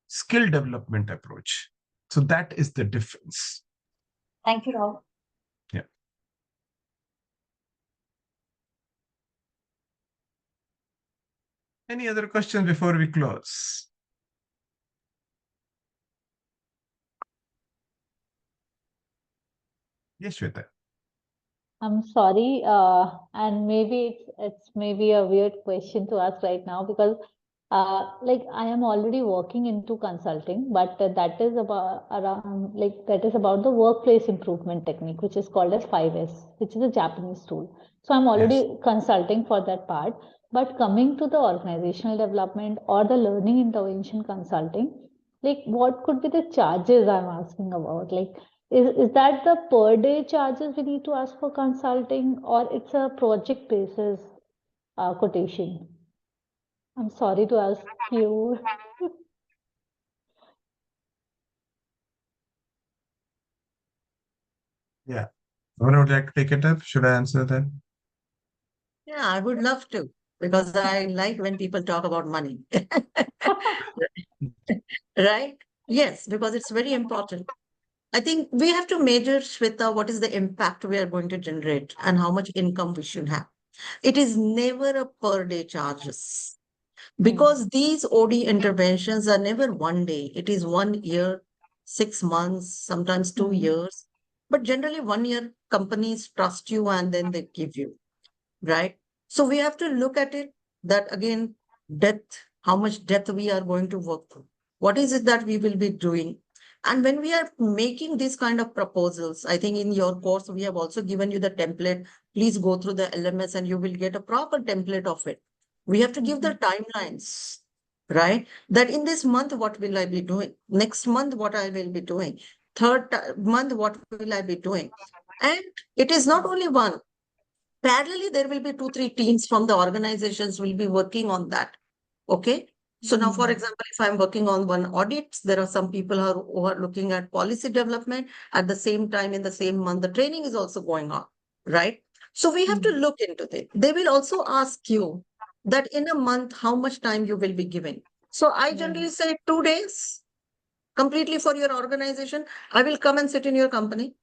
skill development approach. So that is the difference. Thank you, Rahul. Yeah. Any other questions before we close? Yes, Shweta. I'm sorry, and maybe it's maybe a weird question to ask right now, because like I am already working into consulting, but that is about the workplace improvement technique, which is called as 5S, which is a Japanese tool. So I'm already consulting for that part. But coming to the organizational development or the learning intervention consulting, like what could be the charges I'm asking about? Like, is that the per day charges we need to ask for consulting, or it's a project basis quotation? I'm sorry to ask you. Yeah. Someone would like to take it up? Should I answer that? Yeah, I would love to, because I like when people talk about money. Right? Yes, because it's very important. I think we have to measure, Shweta, what is the impact we are going to generate and how much income we should have. It is never a per day charges, because these OD interventions are never one day. It is 1 year, 6 months, sometimes 2 years. But generally 1 year companies trust you and then they give you, right? So we have to look at it that again, depth, how much depth we are going to work through. What is it that we will be doing? And when we are making these kind of proposals, I think in your course, we have also given you the template. Please go through the LMS and you will get a proper template of it. We have to give the timelines, right? That in this month, what will I be doing? Next month, what I will be doing? Month, what will I be doing? And it is not only one. Parallelly, there will be 2-3 teams from the organizations will be working on that. Okay. So now, for example, if I'm working on one audit, there are some people who are looking at policy development at the same time in the same month. The training is also going on, right? So we have to look into it. They will also ask you that in a month, how much time you will be giving. So I generally say 2 days completely for your organization. I will come and sit in your company.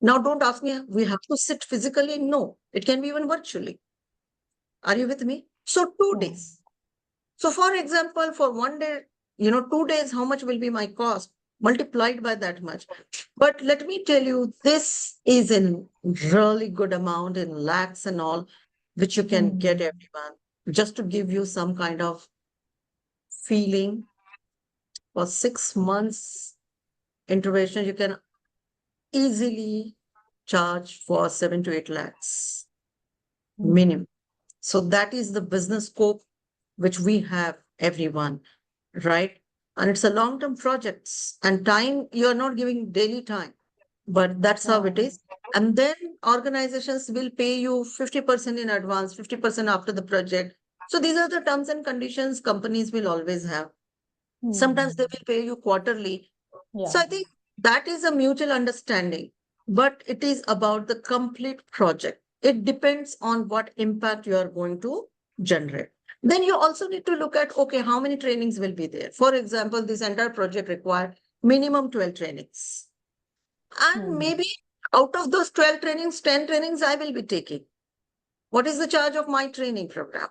Now, don't ask me, we have to sit physically. No, it can be even virtually. Are you with me? So 2 days. So for example, for 1 day, 2 days, how much will be my cost? Multiplied by that much. But let me tell you, this is a really good amount in lakhs and all, which you can get every month. Just to give you some kind of feeling, for 6 months intervention, you can easily charge for 7 to 8 lakhs minimum. So that is the business scope which we have, everyone, right? And it's a long-term projects and time, you're not giving daily time, but that's how it is. And then organizations will pay you 50% in advance, 50% after the project. So these are the terms and conditions companies will always have. Sometimes they will pay you quarterly. So I think that is a mutual understanding, but it is about the complete project. It depends on what impact you are going to generate. Then you also need to look at, okay, how many trainings will be there? For example, this entire project required minimum 12 trainings. And maybe out of those 12 trainings, 10 trainings I will be taking. What is the charge of my training program?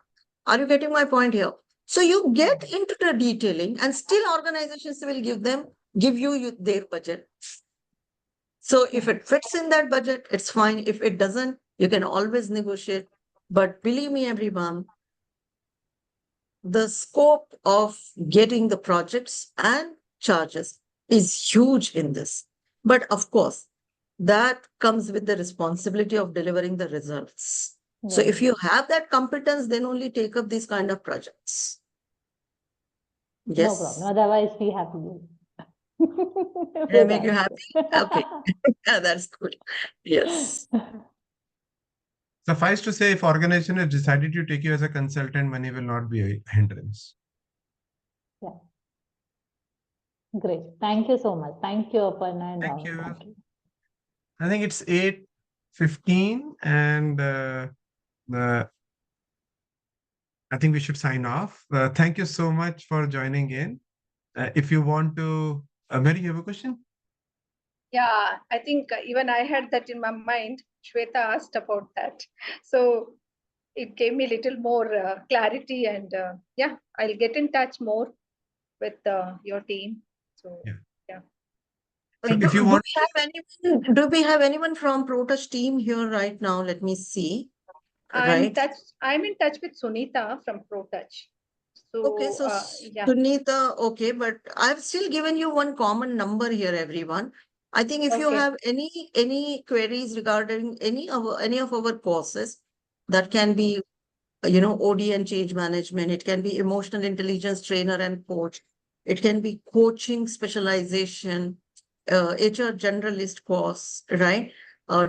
Are you getting my point here? So you get into the detailing and still organizations will give you their budget. So if it fits in that budget, it's fine. If it doesn't, you can always negotiate. But believe me, everyone, the scope of getting the projects and charges is huge in this. But of course, that comes with the responsibility of delivering the results. So if you have that competence, then only take up these kind of projects. Yes. No problem. Otherwise, we have you. They make you happy? Okay. Yeah, that's good. Yes. Suffice to say, if organization has decided to take you as a consultant, money will not be a hindrance. Yeah. Great. Thank you so much. Thank you, Aparna and Thank Rahul. you. Thank you. I think it's 8:15 and I think we should sign off. Thank you so much for joining in. If you want to, Mary, you have a question? Yeah, I think even I had that in my mind. Shweta asked about that. So it gave me a little more clarity, and yeah, I'll get in touch more with your team. So Yeah. yeah. So Thank if you want, do we have anyone from ProTouch team here right now? Let me see. Right. I'm in touch with Sunita from ProTouch. So Okay, so yeah. Sunita, okay, but I've still given you one common number here, everyone. I think if you Okay. have any queries regarding any of our courses, that can be, OD and change management, it can be emotional intelligence trainer and coach, it can be coaching specialization, HR generalist course, right?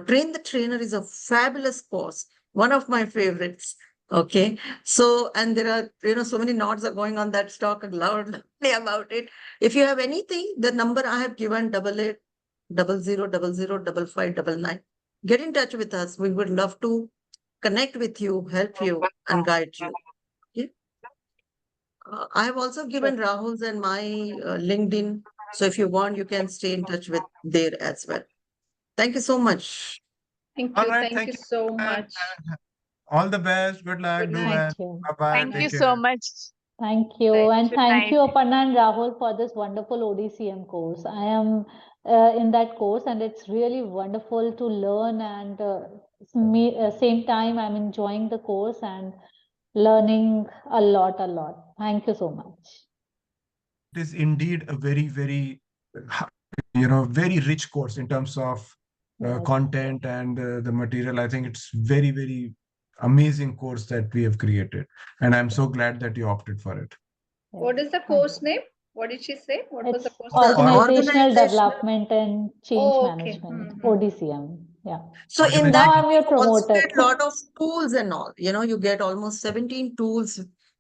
Train the Trainer is a fabulous course, one of my favorites. Okay. So, and there are, so many nods are going on that, talk loudly about it. If you have anything, the number I have given, 8800005599. Get in touch with us. We would love to connect with you, help you, and guide you. Okay. I have also given Rahul's and my LinkedIn. So if you want, you can stay in touch with there as well. Thank you so much. Thank all you. right, Thank you so much. all the best. Good luck. Good Do night. well. Thank you. Bye-bye. Thank Take you care. so much. Thank you. Right. And Good thank night. you, Aparna and Rahul, for this wonderful ODCM course. I am in that course, and it's really wonderful to learn. And same time, I'm enjoying the course and learning a lot, a lot. Thank you so much. It is indeed a very, very very rich course in terms of Yes. content and the material. I think it's very, very amazing course that we have created. And I'm so glad that you opted for it. What is the course name? What did she say? What was the It's course? organizational Organizational- development and change Oh, okay. management, Mhm. ODCM. Yeah. So in Organization- that, Now I'm your you also promoter. get a lot of tools and all, you get almost 17 tools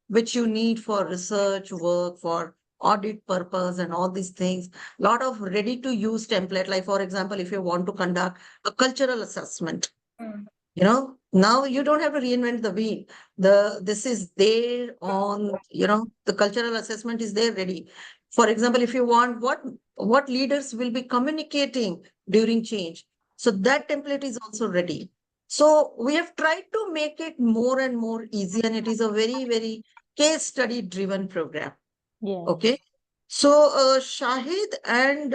which you need for research work, for audit purpose and all these things. Lot of ready to use template. Like for example, if you want to conduct a cultural assessment, Mm. now you don't have to reinvent the wheel. This is there on, the cultural assessment is there ready. For example, if you want what leaders will be communicating during change. So that template is also ready. So we have tried to make it more and more easy, and it is a very, very case study driven program. Yes. Okay. So Shahid and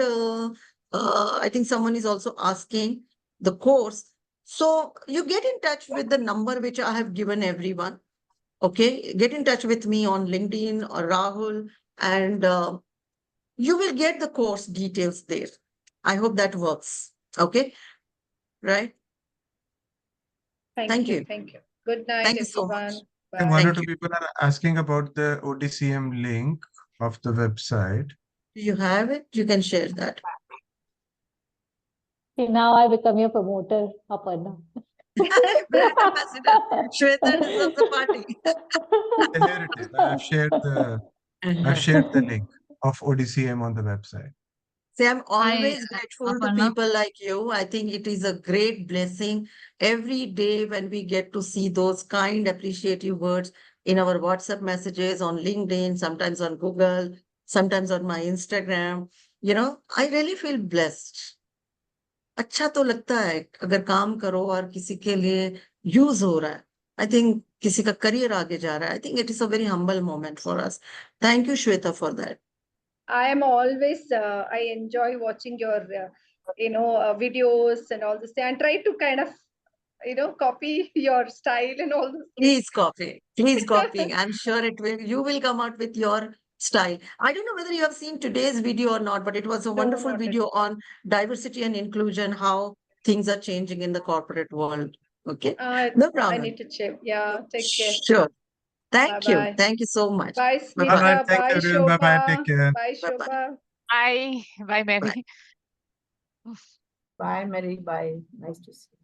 I think someone is also asking the course. So you get in touch with the number which I have given everyone. Okay. Get in touch with me on LinkedIn or Rahul, and you will get the course details there. I hope that works. Okay. Right. Thank you. Thank you. Good night, Thank you so much. everyone. I think one or Thank two you. people are asking about the ODCM link of the website. Do you have it? You can share that. See, now I become your promoter, Aparna. Brand ambassador. Shweta deserves a party. Here it is. I've shared the link of ODCM on the website. See, I'm always Hi, grateful to Aparna. people like you. I think it is a great blessing every day when we get to see those kind, appreciative words in our WhatsApp messages, on LinkedIn, sometimes on Google, sometimes on my Instagram. I really feel blessed. अच्छा तो लगता है अगर काम करो और किसी के लिए यूज हो रहा है. I think किसी का करियर आगे जा रहा है. I think it is a very humble moment for us. Thank you, Shweta, for that. I am always, I enjoy watching your, videos and all this. And try to kind of, copy your style and all this. Please copy. Please copy. I'm sure you will come out with your style. I don't know whether you have seen today's video or not, but it was a No, wonderful not yet. video on diversity and inclusion, how things are changing in the corporate world. Okay. No I problem. need to check. Yeah, take care. Sure. Thank you. Bye-bye. Thank you so much. Bye, Bye-bye. All right. Smita. Thanks, Bye, everyone. Bye-bye. Shobha. Take care. Bye, Bye-bye. Shobha. Bye. Bye, Mary. Bye, Mary. Bye. Nice to see you.